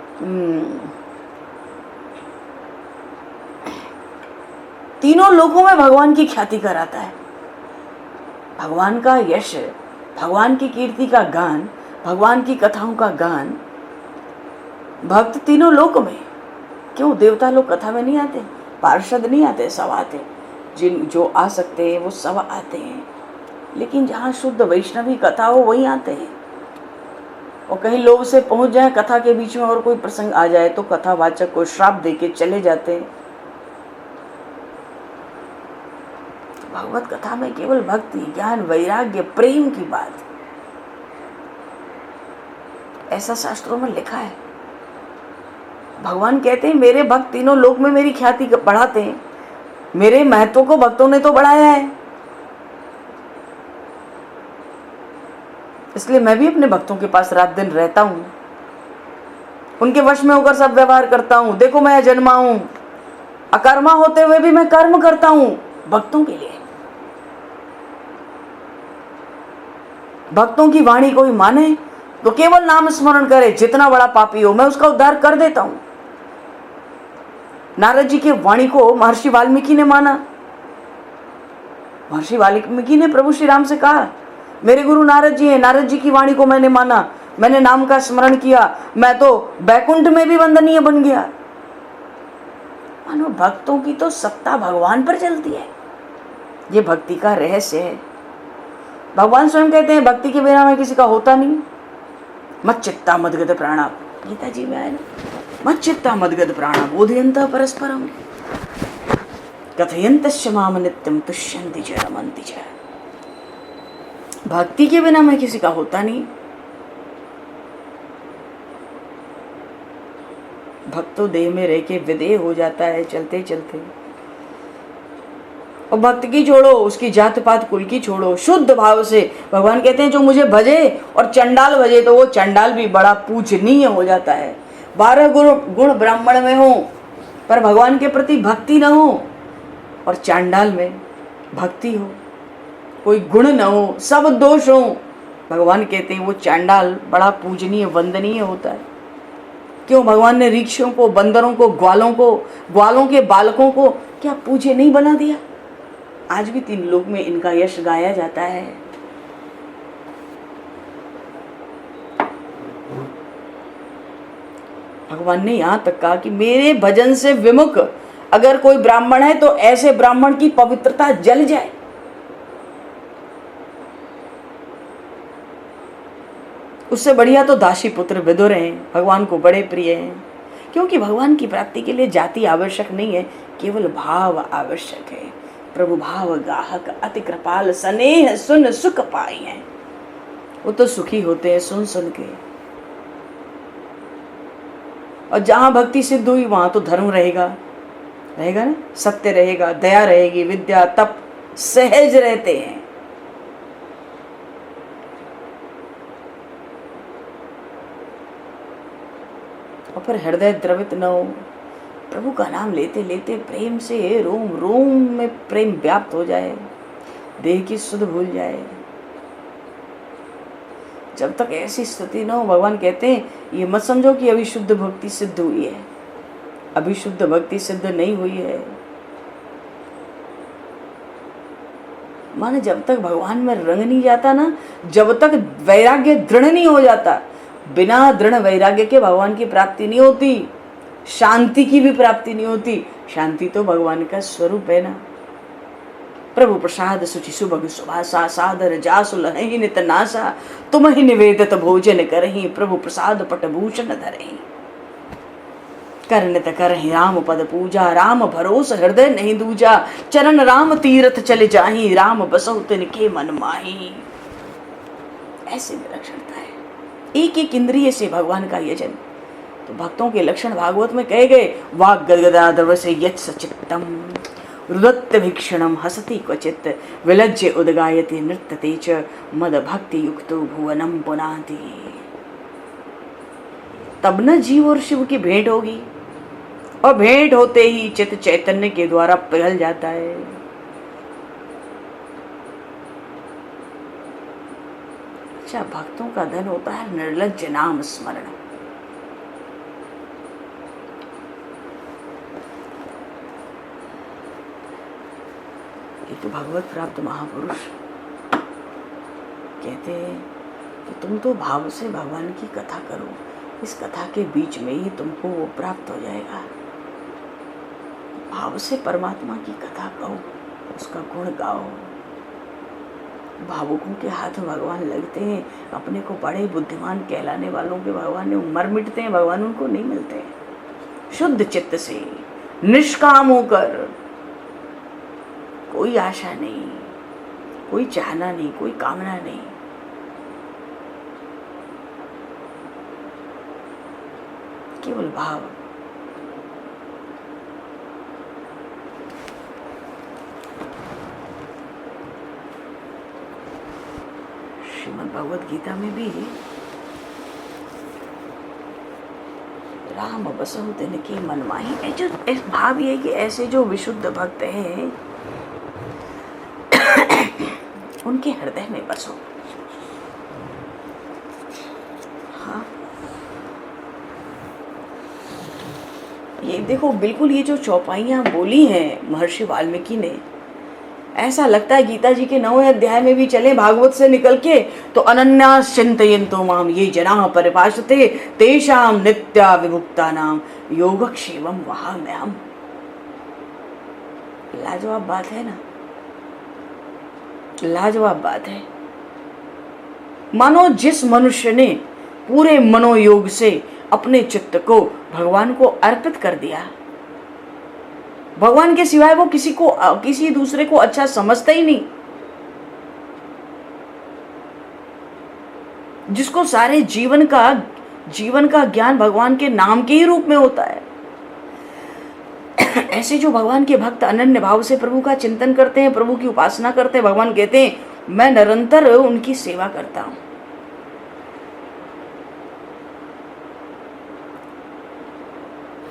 तीनों लोकों में भगवान की ख्याति कराता है। भगवान का यश, भगवान की कीर्ति का गान, भगवान की कथाओं का गान भक्त तीनों लोक में। क्यों? देवता लोग कथा में नहीं आते, पार्षद नहीं आते, सब आते। जो आ सकते हैं वो सब आते हैं, लेकिन जहाँ शुद्ध वैष्णवी कथा हो वहीं आते हैं। और कहीं लोभ से पहुंच जाए कथा के बीच में और कोई प्रसंग आ जाए तो कथावाचक को श्राप देके चले जाते हैं। भगवत कथा में केवल भक्ति, ज्ञान, वैराग्य, प्रेम की बात, ऐसा शास्त्रों में लिखा है। भगवान कहते हैं मेरे भक्त तीनों लोक में मेरी ख्याति बढ़ाते हैं। मेरे महत्व को भक्तों ने तो बढ़ाया है, इसलिए मैं भी अपने भक्तों के पास रात दिन रहता हूं, उनके वश में होकर सब व्यवहार करता हूं। देखो मैं अजन्मा हूं, अकर्मा होते हुए भी मैं कर्म करता हूं भक्तों के लिए। भक्तों की वाणी कोई माने तो केवल नाम स्मरण करे, जितना बड़ा पापी हो मैं उसका उद्धार कर देता हूं। नारद जी की वाणी को महर्षि वाल्मीकि ने माना। महर्षि वाल्मीकि ने प्रभु श्री राम से कहा, मेरे गुरु नारद जी हैं, नारद जी की वाणी को मैंने माना, मैंने नाम का स्मरण किया, मैं तो बैकुंठ में भी वंदनीय बन गया। मानो भक्तों की तो सत्ता भगवान पर चलती है। ये भक्ति का रहस्य है। भगवान स्वयं कहते हैं, भक्ति के बिना मैं किसी का होता नहीं। मत चित्ता मदगत प्राणा, गीता जी में आया ना, मत चित्ता मदगत प्राणा बोधयन्तः परस्परम कथयन्तश्च माम नित्यं तुष्यन्ति च रमन्ति च। भक्ति के बिना मैं किसी का होता नहीं। भक्त तो देह में रह के विदेह हो जाता है चलते चलते। और भक्त की छोड़ो, उसकी जात पात कुल की छोड़ो, शुद्ध भाव से भगवान कहते हैं जो मुझे भजे और चंडाल भजे तो वो चंडाल भी बड़ा पूजनीय हो जाता है। 12 गुण ब्राह्मण में हो पर भगवान के प्रति भक्ति न हो, और चांडाल में भक्ति हो, कोई गुण न हो, सब दोष हो, भगवान कहते हैं वो चांडाल बड़ा पूजनीय वंदनीय होता है। क्यों? भगवान ने ऋक्षियों को, बंदरों को, ग्वालों के बालकों को क्या पूज्य नहीं बना दिया? आज भी 3 लोक में इनका यश गाया जाता है। भगवान ने यहां तक कहा कि मेरे भजन से विमुख अगर कोई ब्राह्मण है तो ऐसे ब्राह्मण की पवित्रता जल जाए। उससे बढ़िया तो दासी पुत्र विदुर हैं, भगवान को बड़े प्रिय हैं। क्योंकि भगवान की प्राप्ति के लिए जाति आवश्यक नहीं है, केवल भाव आवश्यक है। प्रभु भाव गाहक अति कृपाल स्नेह सुन सुख पाई हैं। वो तो सुखी होते हैं सुन सुन के। और जहां भक्ति सिद्ध हुई वहां तो धर्म रहेगा ना, सत्य रहेगा, दया रहेगी, विद्या तप सहज रहते हैं। और फिर हृदय द्रवित न हो, प्रभु का नाम लेते लेते प्रेम से रोम रोम में प्रेम व्याप्त हो जाए, देह की सुध भूल जाए। जब तक ऐसी स्थिति न हो, भगवान कहते हैं ये मत समझो कि अभी शुद्ध भक्ति सिद्ध हुई है। अभी शुद्ध भक्ति सिद्ध नहीं हुई है। माने जब तक भगवान में रंग नहीं जाता ना, जब तक वैराग्य दृढ़ नहीं हो जाता, बिना दृढ़ वैराग्य के भगवान की प्राप्ति नहीं होती, शांति की भी प्राप्ति नहीं होती। शांति तो भगवान का स्वरूप है ना। प्रभु प्रसाद सुचि सुभग सुभाषा सादर जासु लहहि नित नासा, तुम ही निवेदित भोजन करहि, प्रभु प्रसाद पट भूषण धरहि। करनित करहि राम पद पूजा, राम भरोस हृदय नहीं दूजा, चरण राम तीर्थ चले जाहि, राम बसहु तिनके मन माहि। ऐसे विलक्षणता है एक एक इंद्रिय से भगवान का यजन। तो भक्तों के लक्षण भागवत में कहे गए, वाग गदगदाधर से यत् सचित्तम रुदत्त भीक्षणम हसति क्वचित, विलज्य उदगायति नृत्यते च, मद भक्ति युक्तो भुवनम पुनाति। तब न जीव और शिव की भेंट होगी, और भेंट होते ही चित्त चैतन्य के द्वारा पिघल जाता है। अच्छा, भक्तों का धन होता है निर्लज्ज नाम स्मरण। एक भगवत प्राप्त महापुरुष कहते हैं कि तुम तो भाव से भगवान की कथा करो, इस कथा के बीच में ही तुमको वो प्राप्त हो जाएगा। भाव से परमात्मा की कथा कहो, उसका गुण गाओ। भावुकों के हाथ भगवान लगते हैं, अपने को बड़े बुद्धिमान कहलाने वालों के भगवान ने मर मिटते हैं, भगवान उनको नहीं मिलते। शुद्ध चित्त से निष्काम होकर, कोई आशा नहीं, कोई चाहना नहीं, कोई कामना नहीं, केवल भाव। श्रीमद् भगवद गीता में भी राम बसहु तिनके मन माही, जो भाव ये है कि ऐसे जो विशुद्ध भक्त हैं उनके हृदय में बसो। हाँ, ये देखो बिल्कुल ये जो चौपाइयाँ बोली हैं महर्षि वाल्मीकि ने, ऐसा लगता है गीता जी के 9वें अध्याय में भी चले भागवत से निकल के तो अनन्यास चिंतयन्तो माम ये जनाः परिभाषते तेषां नित्या विमुक्तानां योगक्षेमं वहाम्यहम्। लाजवाब बात है ना, लाजवाब बात है। मानो जिस मनुष्य ने पूरे मनोयोग से अपने चित्त को भगवान को अर्पित कर दिया, भगवान के सिवाय वो किसी दूसरे को अच्छा समझता ही नहीं, जिसको सारे जीवन का ज्ञान भगवान के नाम के ही रूप में होता है, ऐसे जो भगवान के भक्त अनन्य भाव से प्रभु का चिंतन करते हैं, प्रभु की उपासना करते हैं, भगवान कहते हैं मैं निरंतर उनकी सेवा करता हूं।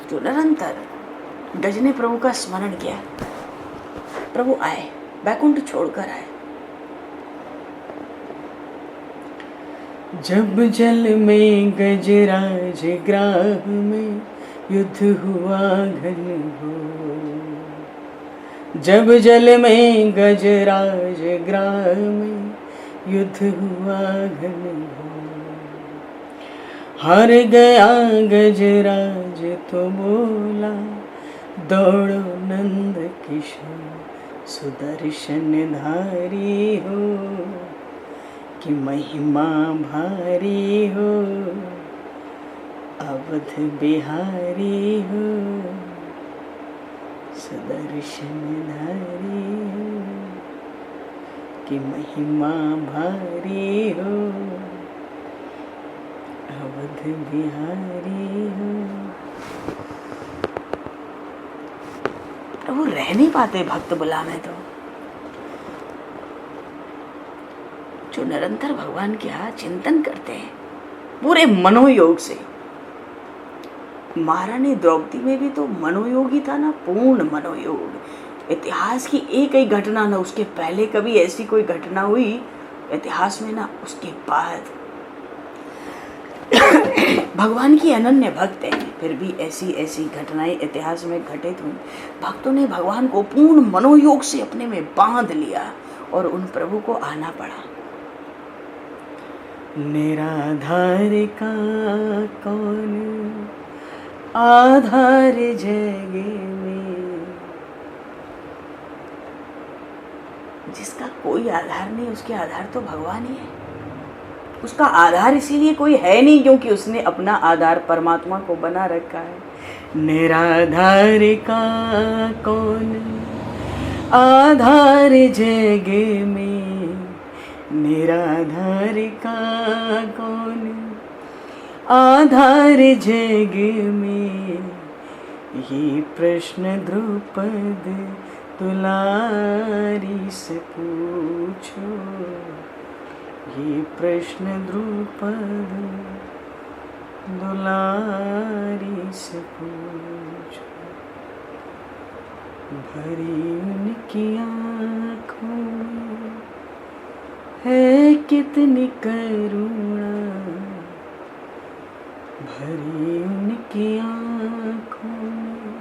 जो निरंतर गजने प्रभु का स्मरण किया, प्रभु आए, बैकुंठ छोड़कर आए। जब जल में गजराज ग्राह में युद्ध हुआ घन घोर, जब जल में गजराज ग्राह में युद्ध हुआ घन घोर, हार गया गजराज तो बोला दौड़ो नंद किशोर सुदर्शन धारी हो कि महिमा भारी हो अवध बिहारी हो सुदर्शन धारी हो कि महिमा भारी हो अवध बिहारी हो। वो रह नहीं पाते भक्त बुलावे तो, जो निरंतर भगवान के यहाँ चिंतन करते हैं पूरे मनोयोग से। महारानी द्रौपदी में भी तो मनोयोग ही था ना, पूर्ण मनोयोग। इतिहास की एक ही घटना ना, उसके पहले कभी ऐसी कोई घटना हुई इतिहास में ना उसके बाद। भगवान की अनन्य भक्त हैं, फिर भी ऐसी ऐसी घटनाएं इतिहास में घटित हुई। भक्तों ने भगवान को पूर्ण मनोयोग से अपने में बांध लिया और उन प्रभु को आना पड़ा। निराधार का कौन आधार जग में, जिसका कोई आधार नहीं उसके आधार तो भगवान ही है। उसका आधार इसीलिए कोई है नहीं क्योंकि उसने अपना आधार परमात्मा को बना रखा है। निराधार का कौन आधार जग में, निराधार का कौन आधार जग में, ये प्रश्न द्रुपद दुलारी से पूछो, ये प्रश्न द्रुपद दुलारी से पूछो। भरी उनकी आँखों में है कितनी करुणा, भरी उनकी आँखों में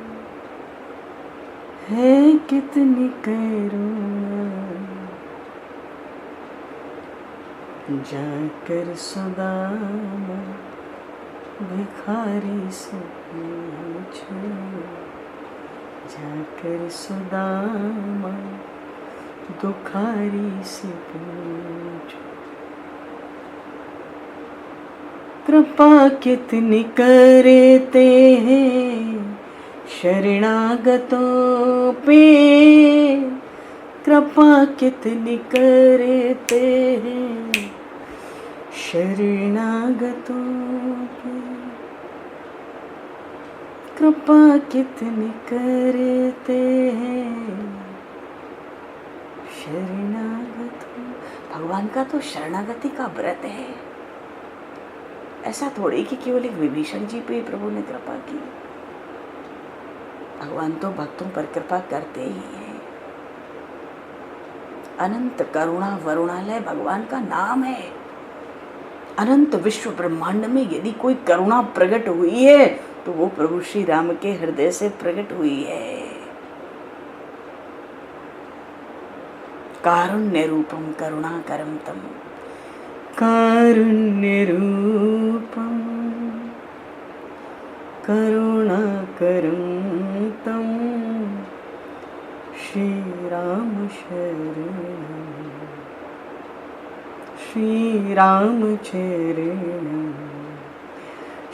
है कितनी करुणा। जाकर सुदामा भिखारी से पूछो, जाकर सुदामा दुखारी से पूछो। कृपा कितनी करते हैं शरणागतों पे, कृपा कितनी करते हैं शरणागतों पे, कृपा कितनी करते हैं शरणागतों। भगवान का तो शरणागति का व्रत है। ऐसा थोड़ी कि केवल एक विभीषण जी पे प्रभु ने कृपा की। भगवान तो भक्तों पर कृपा करते ही हैं। अनंत करुणा वरुणालय भगवान का नाम है। अनंत विश्व ब्रह्मांड में यदि कोई करुणा प्रकट हुई है तो वो प्रभु श्री राम के हृदय से प्रकट हुई है। कारुण्य रूपम करुणाकरम तम, कारुण्य रूपम करुणाकरम तम श्री राम शरणम, श्री राम चरणम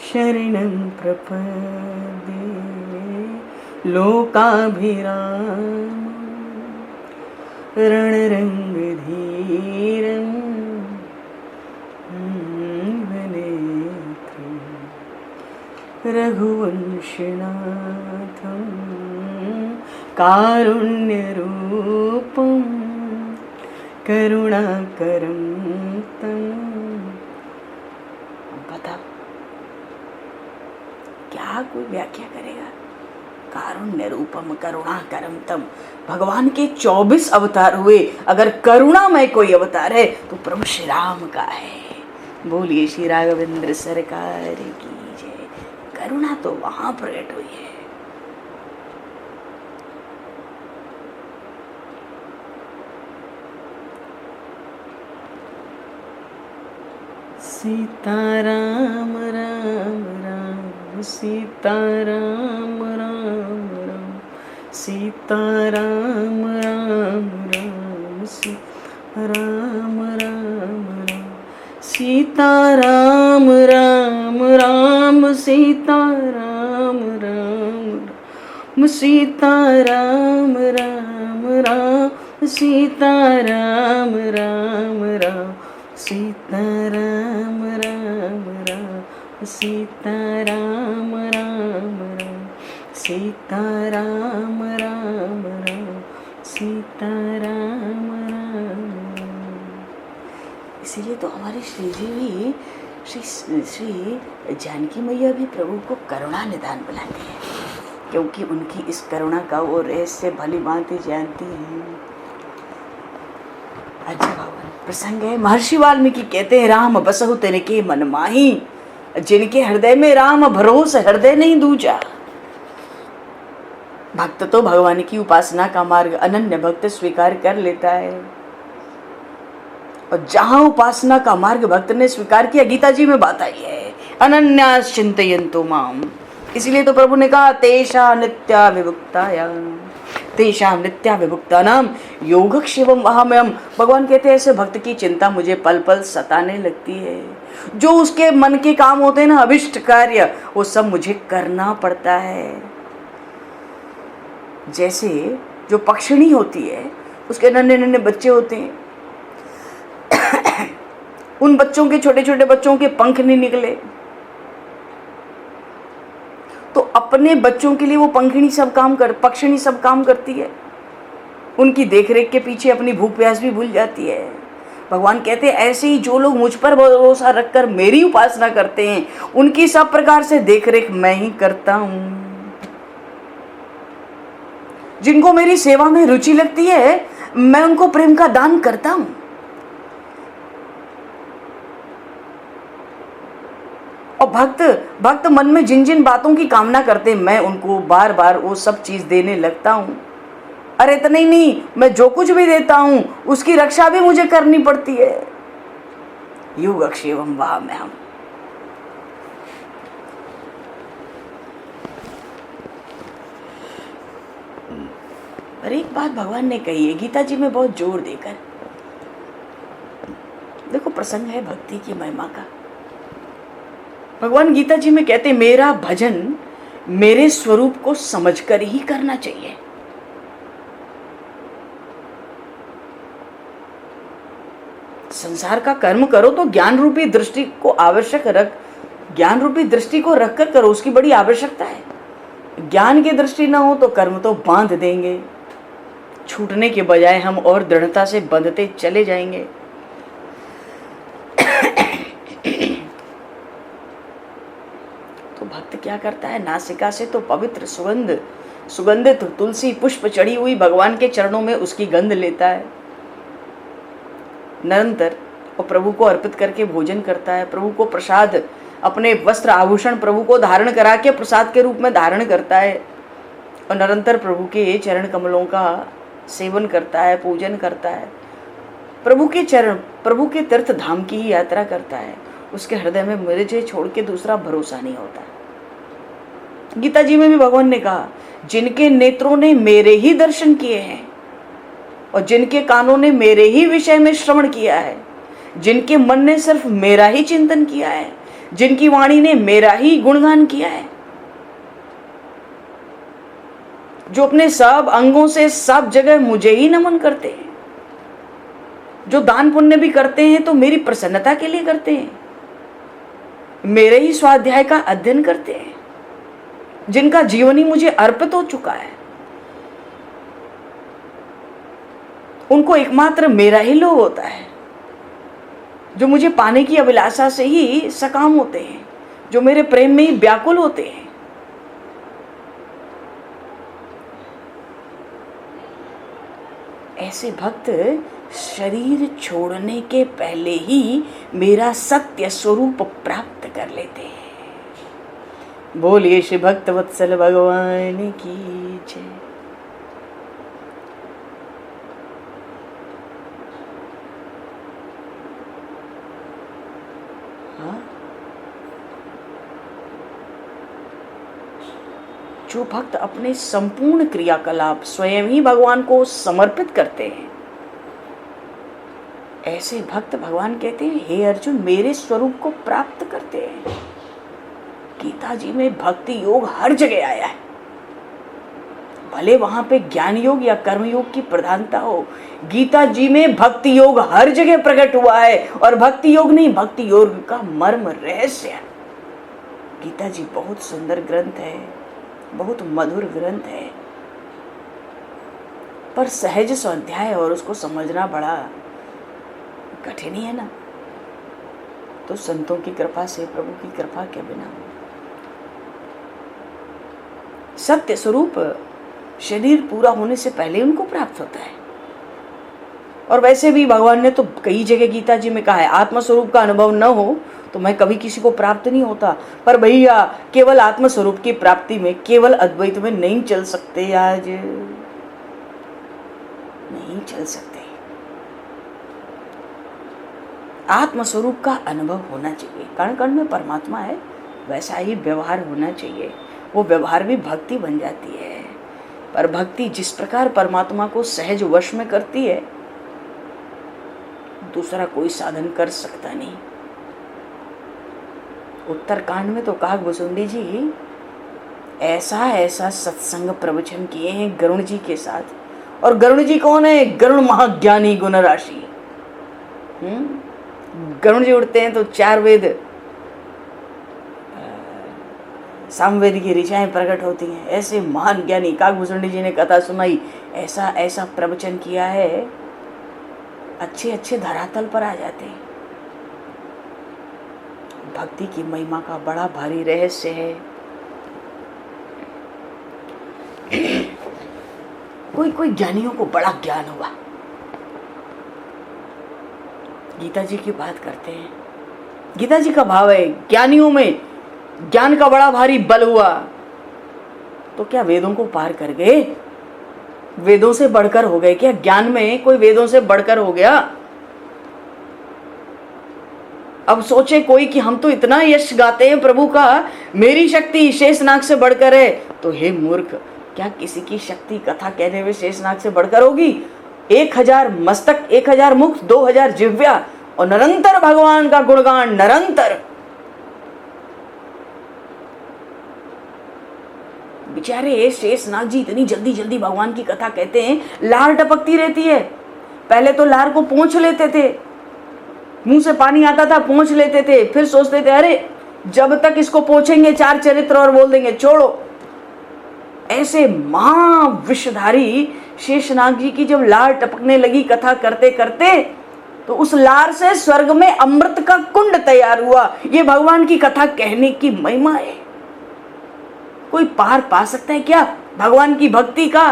शरणं प्रपद्ये लोकाभिराम रणरंगधीरं वनेत्रं रघुवंशनाथं कारुण्यरूपं करुणाकरं तं। बता क्या कोई व्याख्या करेगा? कारुण्य रूपम करुणाकरम तम, भगवान के 24 अवतार हुए, अगर करुणामय कोई अवतार है तो प्रभु श्री राम का है। बोलिए श्री राघवेंद्र सरकार की जय। करुणा तो वहां प्रकट हुई है। सीताराम राम राम सीताराम राम राम सीताराम राम राम सीताराम राम राम सीताराम राम राम सीताराम राम राम सीताराम राम राम सीताराम राम राम सीताराम राम राम सीताराम राम राम सीताराम राम राम सीताराम राम राम। इसीलिए तो हमारे श्री जी भी श्री जानकी मैया भी प्रभु को करुणा निधान बुलाते हैं, क्योंकि उनकी इस करुणा का वो रहस्य भली भांति जानती हैं। अच्छा भगवान प्रसंग है। महर्षि वाल्मीकि कहते हैं राम बसहु तिनके मन माही, जिनके हृदय में राम भरोस हृदय नहीं दूजा। भक्त तो भगवान की उपासना का मार्ग अनन्य भक्त स्वीकार कर लेता है, और जहां उपासना का मार्ग भक्त ने स्वीकार किया, गीता जी में बात आई है अनन्यास चिंतयन्तु माम। इसलिए तो प्रभु ने कहा तेषा नित्या विभुक्तायाम तेषां नित्या विभुक्तानाम योगक्षेमम अहमयम। भगवान कहते हैं ऐसे भक्त की चिंता मुझे पल पल सताने लगती है। जो उसके मन के काम होते हैं ना, अभिष्ट कार्य, वो सब मुझे करना पड़ता है। जैसे जो पक्षिणी होती है, उसके नन्हे नन्हे बच्चे होते हैं, उन बच्चों के छोटे छोटे बच्चों के पंख नहीं निकले, तो अपने बच्चों के लिए वो पक्षिणी सब काम करती है। उनकी देखरेख के पीछे अपनी भूख प्यास भी भूल जाती है। भगवान कहते हैं ऐसे ही जो लोग मुझ पर भरोसा रखकर मेरी उपासना करते हैं, उनकी सब प्रकार से देखरेख मैं ही करता हूं। जिनको मेरी सेवा में रुचि लगती है, मैं उनको प्रेम का दान करता हूं। और भक्त मन में जिन जिन बातों की कामना करते हैं, मैं उनको बार बार वो सब चीज देने लगता हूं। अरे इतना ही नहीं, मैं जो कुछ भी देता हूं उसकी रक्षा भी मुझे करनी पड़ती है। योगक्षेमम वहाम्यहम्। और एक बात भगवान ने कही है गीता जी में बहुत जोर देकर। देखो प्रसंग है भक्ति की महिमा का। भगवान गीता जी में कहते मेरा भजन मेरे स्वरूप को समझकर ही करना चाहिए। संसार का कर्म करो तो ज्ञान रूपी दृष्टि को ज्ञान रूपी दृष्टि को रखकर करो, उसकी बड़ी आवश्यकता है। ज्ञान की दृष्टि ना हो तो कर्म तो बांध देंगे, छूटने के बजाय हम और दृढ़ता से बंधते चले जाएंगे। क्या करता है, नासिका से तो पवित्र सुगंधित तुलसी पुष्प चढ़ी हुई भगवान के चरणों में उसकी गंध लेता है निरंतर, और प्रभु को अर्पित करके भोजन करता है। प्रभु को प्रसाद, अपने वस्त्र आभूषण प्रभु को धारण करा के प्रसाद के रूप में धारण करता है, और निरंतर प्रभु के चरण कमलों का सेवन करता है, पूजन करता है। प्रभु के चरण, प्रभु के तीर्थ धाम की ही यात्रा करता है। उसके हृदय में मुझे छोड़ के दूसरा भरोसा नहीं होता। गीता जी में भी भगवान ने कहा, जिनके नेत्रों ने मेरे ही दर्शन किए हैं और जिनके कानों ने मेरे ही विषय में श्रवण किया है, जिनके मन ने सिर्फ मेरा ही चिंतन किया है, जिनकी वाणी ने मेरा ही गुणगान किया है, जो अपने सब अंगों से सब जगह मुझे ही नमन करते हैं, जो दान पुण्य भी करते हैं तो मेरी प्रसन्नता के लिए करते हैं, मेरे ही स्वाध्याय का अध्ययन करते हैं, जिनका जीवन ही मुझे अर्पित हो चुका है, उनको एकमात्र मेरा ही लोभ होता है, जो मुझे पाने की अभिलाषा से ही सकाम होते हैं, जो मेरे प्रेम में ही व्याकुल होते हैं। ऐसे भक्त शरीर छोड़ने के पहले ही मेरा सत्य स्वरूप प्राप्त कर लेते हैं। बोलिए श्री भक्त वत्सल भगवान की जय। जो भक्त अपने संपूर्ण क्रियाकलाप स्वयं ही भगवान को समर्पित करते हैं, ऐसे भक्त भगवान कहते हैं, हे अर्जुन मेरे स्वरूप को प्राप्त करते हैं। गीता जी में भक्ति योग हर जगह आया है, भले वहां पे ज्ञान योग या कर्म योग की प्रधानता हो, गीता जी में भक्ति योग हर जगह प्रकट हुआ है। और भक्ति योग नहीं, भक्ति योग का मर्म रहस्य है। गीता जी बहुत सुंदर ग्रंथ है, बहुत मधुर ग्रंथ है, पर सहज स्वाध्याय है और उसको समझना बड़ा कठिन ही है ना। तो संतों की कृपा से, प्रभु की कृपा के बिना सत्य स्वरूप शरीर पूरा होने से पहले उनको प्राप्त होता है। और वैसे भी भगवान ने तो कई जगह गीता जी में कहा है, आत्मस्वरूप का अनुभव न हो तो मैं कभी किसी को प्राप्त नहीं होता। पर भैया केवल आत्मस्वरूप की प्राप्ति में, केवल अद्वैत में नहीं चल सकते, आज नहीं चल सकते। आत्मस्वरूप का अनुभव होना चाहिए, कण कण में परमात्मा है, वैसा ही व्यवहार होना चाहिए। वो व्यवहार भी भक्ति बन जाती है। पर भक्ति जिस प्रकार परमात्मा को सहज वश में करती है, दूसरा कोई साधन कर सकता नहीं। उत्तरकांड में तो काकभुसुंडी जी ऐसा ऐसा सत्संग प्रवचन किए हैं गरुण जी के साथ। और गरुण जी कौन है? गरुण महाज्ञानी गुण राशि। गरुण जी उड़ते हैं तो चार वेद, सामवेद की ऋचाएं प्रकट होती हैं। ऐसे महान ज्ञानी काकभुसुंडी जी ने कथा सुनाई, ऐसा ऐसा प्रवचन किया है, अच्छे अच्छे धरातल पर आ जाते हैं। भक्ति की महिमा का बड़ा भारी रहस्य है। कोई कोई ज्ञानियों को बड़ा ज्ञान हुआ, गीता जी की बात करते हैं। गीता जी का भाव है, ज्ञानियों में ज्ञान का बड़ा भारी बल हुआ, तो क्या वेदों को पार कर गए? वेदों से बढ़कर हो गए क्या? ज्ञान में कोई वेदों से बढ़कर हो गया? अब सोचे कोई कि हम तो इतना यश गाते हैं प्रभु का, मेरी शक्ति शेषनाग से बढ़कर है। तो हे मूर्ख, क्या किसी की शक्ति कथा कहने में शेषनाग से बढ़कर होगी? 1000 मस्तक, 1000 मुख, 2000 जिह्वा, और निरंतर भगवान का गुणगान, निरंतर। बेचारे शेषनाग जी इतनी जल्दी जल्दी भगवान की कथा कहते हैं, लार टपकती रहती है। पहले तो लार को पोंछ लेते थे, मुंह से पानी आता था, पोंछ लेते थे, फिर सोचते थे अरे जब तक इसको पोंछेंगे 4 चरित्र और बोल देंगे छोड़ो। ऐसे महाविषधारी शेषनाग जी की जब लार टपकने लगी कथा करते करते, तो उस लार से स्वर्ग में अमृत का कुंड तैयार हुआ। ये भगवान की कथा कहने की महिमा है। कोई पार पा सकता है क्या भगवान की भक्ति का,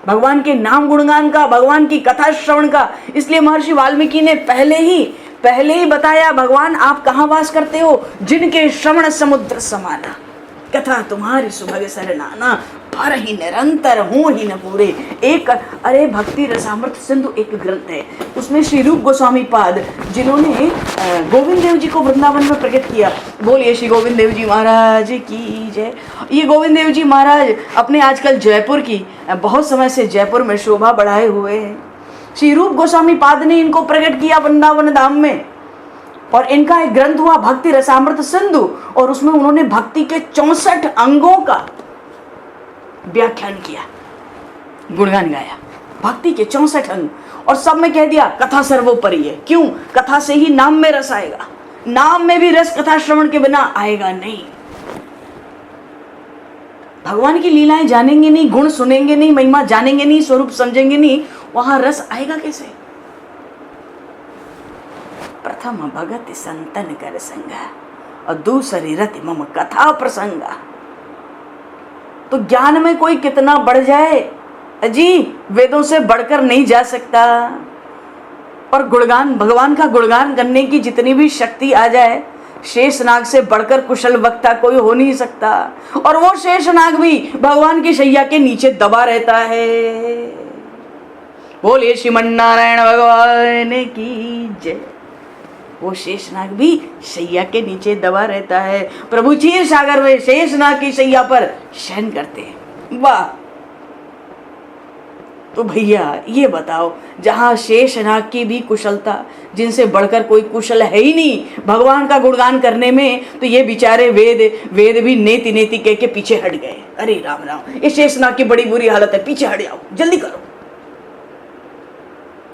भगवान के नाम गुणगान का, भगवान की कथा श्रवण का? इसलिए महर्षि वाल्मीकि ने पहले ही बताया, भगवान आप कहाँ वास करते हो? जिनके श्रवण समुद्र समाना, कथा तुम्हारी सुभग सरनाना, हर ही निरंतर हूँ ही न पूरे। एक अरे भक्ति रसामृत सिंधु एक ग्रंथ है, उसमें श्री रूप गोस्वामी पाद जिन्होंने गोविंद देव जी को वृंदावन में प्रकट किया, बोलिए श्री गोविंद देव जी महाराज की जय। ये गोविंद देव जी महाराज अपने आजकल जयपुर की बहुत समय से जयपुर में शोभा बढ़ाए हुए हैं। श्री रूप गोस्वामी पाद ने इनको प्रकट किया वृंदावन धाम में, और इनका एक ग्रंथ हुआ भक्ति रसामृत सिंधु, और उसमें उन्होंने भक्ति के 64 अंगों का व्याख्यान किया, गुणगान गाया, भक्ति के 64 अंग, और सब में कह दिया कथा सर्वोपरि है। क्यों? कथा से ही नाम में रस आएगा, नाम में भी रस कथा श्रवण के बिना आएगा नहीं। भगवान की लीलाएं जानेंगे नहीं, गुण सुनेंगे नहीं, महिमा जानेंगे नहीं, स्वरूप समझेंगे नहीं, वहां रस आएगा कैसे? प्रथम भगत संतन कर संगा, और दूसरी रति मम कथा प्रसंगा। तो ज्ञान में कोई कितना बढ़ जाए अजी, वेदों से बढ़कर नहीं जा सकता। और गुणगान, भगवान का गुणगान करने की जितनी भी शक्ति आ जाए, शेषनाग से बढ़कर कुशल वक्ता कोई हो नहीं सकता। और वो शेषनाग भी भगवान की शैया के नीचे दबा रहता है। बोलिए श्रीमन नारायण भगवान की जय। वो शेषनाग भी शैया के नीचे दबा रहता है। प्रभु क्षीर सागर में शेषनाग की शैया पर शयन करते हैं। वाह! तो भैया ये बताओ, जहां शेषनाग की भी कुशलता, जिनसे बढ़कर कोई कुशल है ही नहीं भगवान का गुणगान करने में, तो ये बेचारे वेद भी नेति नेति कह के पीछे हट गए। अरे राम राम, ये शेषनाग की बड़ी बुरी हालत है, पीछे हट जाओ, जल्दी करो,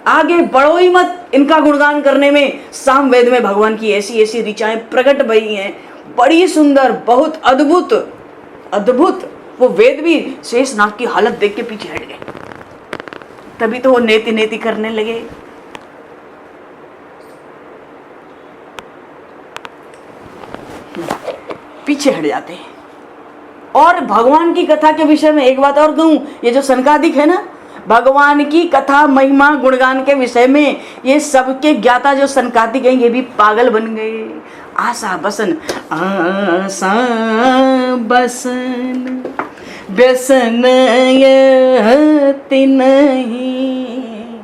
आगे बढ़ो ही मत इनका गुणगान करने में। सामवेद में भगवान की ऐसी ऐसी ऋचाएं प्रकट भई हैं, बड़ी सुंदर, बहुत अद्भुत अद्भुत। वो वेद भी शेषनाग की हालत देख के पीछे हट गए, तभी तो वो नेति नेति करने लगे। पीछे हट जाते हैं। और भगवान की कथा के विषय में एक बात और कहूं, ये जो सनकादिक है ना, भगवान की कथा महिमा गुणगान के विषय में ये सबके ज्ञाता जो सनकादिक हैं, ये भी पागल बन गए। आशा बसन व्यसन यति नहीं,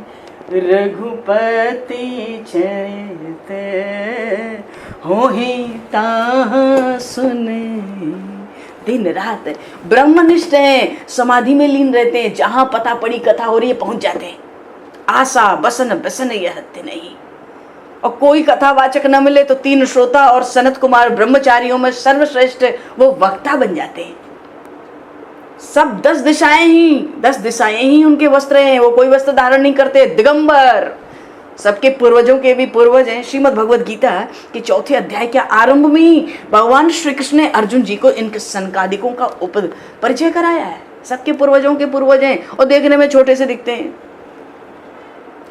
रघुपति चरित होहि ताहाँ सुने। दिन रात ब्रह्मनिष्ठ हैं, समाधि में लीन रहते हैं, जहां पता पड़ी कथा हो रही है पहुंच जाते हैं। आशा बसन व्यसन यति नहीं। और कोई कथावाचक न मिले तो 3 श्रोता और सनत कुमार ब्रह्मचारियों में सर्वश्रेष्ठ वो वक्ता बन जाते हैं। सब 10 दिशाएं ही उनके वस्त्र हैं, वो कोई वस्त्र धारण नहीं करते, दिगंबर। सबके पूर्वजों के भी पूर्वज हैं। श्रीमद् भगवद गीता के 4थे अध्याय के आरंभ में ही भगवान श्री कृष्ण ने अर्जुन जी को इन सनकादिकों का परिचय कराया है। सबके पूर्वजों के पूर्वज हैं और देखने में छोटे से दिखते हैं।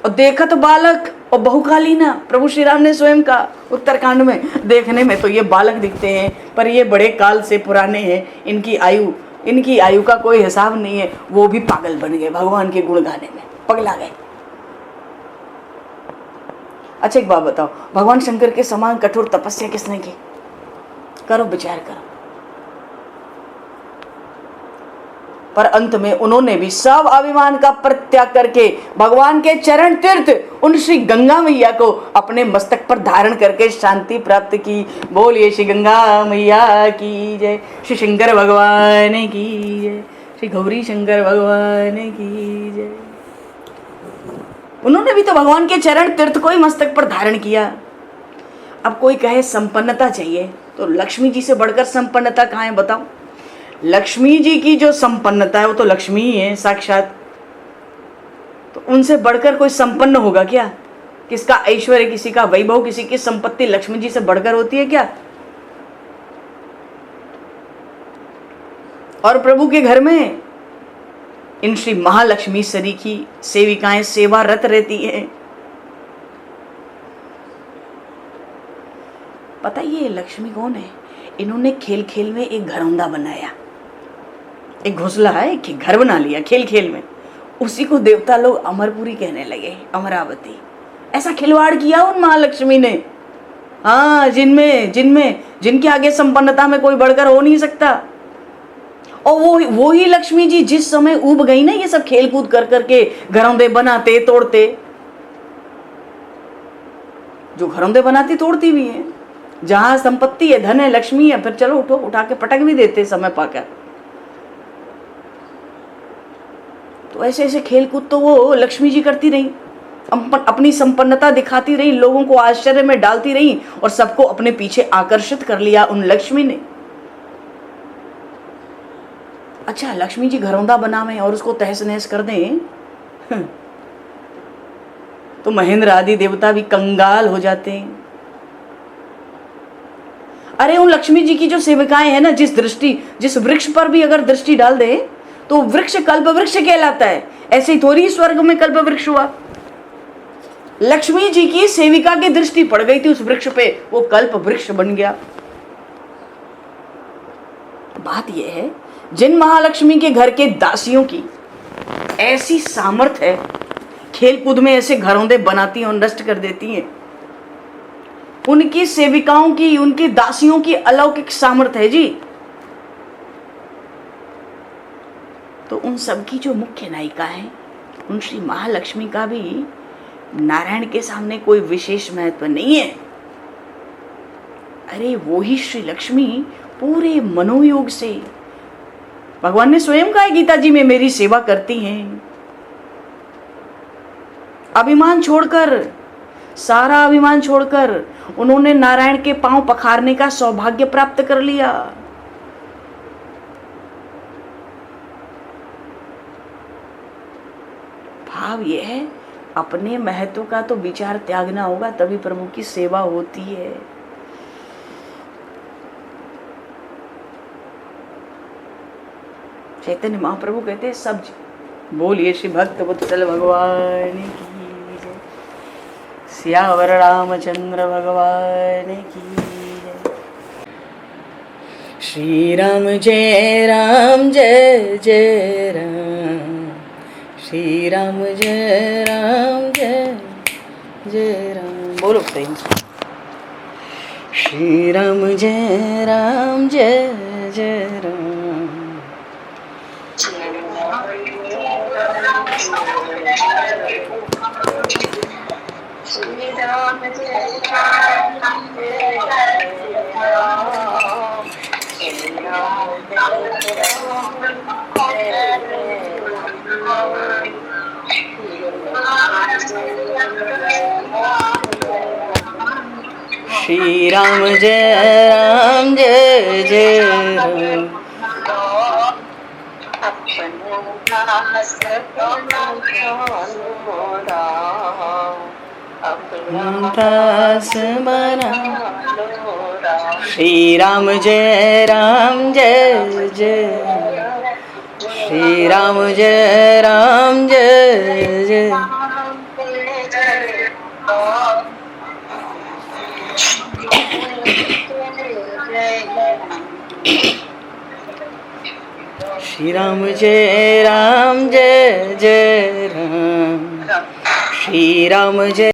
और देखत बालक और बहुकालीना, प्रभु श्री राम ने स्वयं कहा उत्तरकांड में, देखने में तो ये बालक दिखते हैं पर ये बड़े काल से पुराने हैं, इनकी आयु का कोई हिसाब नहीं है। वो भी पागल बन गए, भगवान के गुण गाने में पगला गए। अच्छा एक बात बताओ, भगवान शंकर के समान कठोर तपस्या किसने की? करो, विचार करो। पर अंत में उन्होंने भी सब अभिमान का परित्याग करके भगवान के चरण तीर्थ उन श्री गंगा मैया को अपने मस्तक पर धारण करके शांति प्राप्त की। बोलिए श्री गंगा मैया की जय, श्री शंकर भगवान की जय, श्री गौरी शंकर भगवान की जय। उन्होंने भी तो भगवान के चरण तीर्थ को ही मस्तक पर धारण किया। अब कोई कहे संपन्नता चाहिए, तो लक्ष्मी जी से बढ़कर संपन्नता कहाँ है बताओ? लक्ष्मी जी की जो संपन्नता है वो तो लक्ष्मी ही है साक्षात। तो उनसे बढ़कर कोई संपन्न होगा क्या? किसका ऐश्वर्य, किसी का वैभव, किसी की संपत्ति लक्ष्मी जी से बढ़कर होती है क्या? और प्रभु के घर में इन श्री महालक्ष्मी सरी की सेविकाएं सेवारत रहती हैं। पता ये लक्ष्मी कौन है? इन्होंने खेल खेल में एक घरौंदा बनाया। एक घोंसला है, एक घर बना लिया खेल खेल में, उसी को देवता लोग अमरपुरी कहने लगे, अमरावती। ऐसा खिलवाड़ किया उन महालक्ष्मी ने। हाँ, जिनके आगे संपन्नता में कोई बढ़कर हो नहीं सकता। और वो ही लक्ष्मी जी जिस समय उब गई ना ये सब खेल कूद कर करके, घरौंदे बनाते तोड़ते, जो घरौंदे बनाती तोड़ती भी है, जहां संपत्ति है, धन है, लक्ष्मी है, फिर चलो उठो, उठा के पटक भी देते समय पाकर। तो ऐसे ऐसे खेल कूद तो वो लक्ष्मी जी करती रही, अपनी संपन्नता दिखाती रही, लोगों को आश्चर्य में डालती रही और सबको अपने पीछे आकर्षित कर लिया उन लक्ष्मी ने। अच्छा, लक्ष्मी जी घरौंदा बनावे और उसको तहस नहस कर दें तो महेंद्र आदि देवता भी कंगाल हो जाते हैं। अरे उन लक्ष्मी जी की जो सेविकाएं हैं ना, जिस वृक्ष पर भी अगर दृष्टि डाल दे तो वृक्ष कल्प वृक्ष कहलाता है। ऐसे ही थोड़ी स्वर्ग में कल्प वृक्ष हुआ, लक्ष्मी जी की सेविका की दृष्टि पड़ गई थी उस वृक्ष पे, वो कल्प वृक्ष बन गया। बात यह है, जिन महालक्ष्मी के घर के दासियों की ऐसी सामर्थ्य है, खेल कूद में ऐसे घरौंदे बनाती हैं और नष्ट कर देती हैं, उनकी सेविकाओं की, उनकी दासियों की अलौकिक सामर्थ्य है जी। तो उन सब की जो मुख्य नायिका है, उन श्री महालक्ष्मी का भी नारायण के सामने कोई विशेष महत्व नहीं है। अरे वो ही श्री लक्ष्मी पूरे मनोयोग से, भगवान ने स्वयं कहा गीता जी में, मेरी सेवा करती हैं। अभिमान छोड़कर, सारा अभिमान छोड़कर उन्होंने नारायण के पांव पखारने का सौभाग्य प्राप्त कर लिया। भाव यह है, अपने महत्व का तो विचार त्यागना होगा, तभी प्रभु की सेवा होती है। चैतन्य महाप्रभु कहते हैं, सब बोलिए श्री भक्त वत्सल भगवान की जय, सियावर रामचंद्र भगवान की जय। श्री राम जय राम जय जय राम, श्री राम जय राम जय जय राम। बोलो प्रेम से, श्री राम जय राम जय जय राम। श्री राम जय राम जय जय राम। दास बना, श्री राम जय राम जय जय, श्री राम जय राम जय जय। श्री राम जय राम जय जय राम, श्री राम जय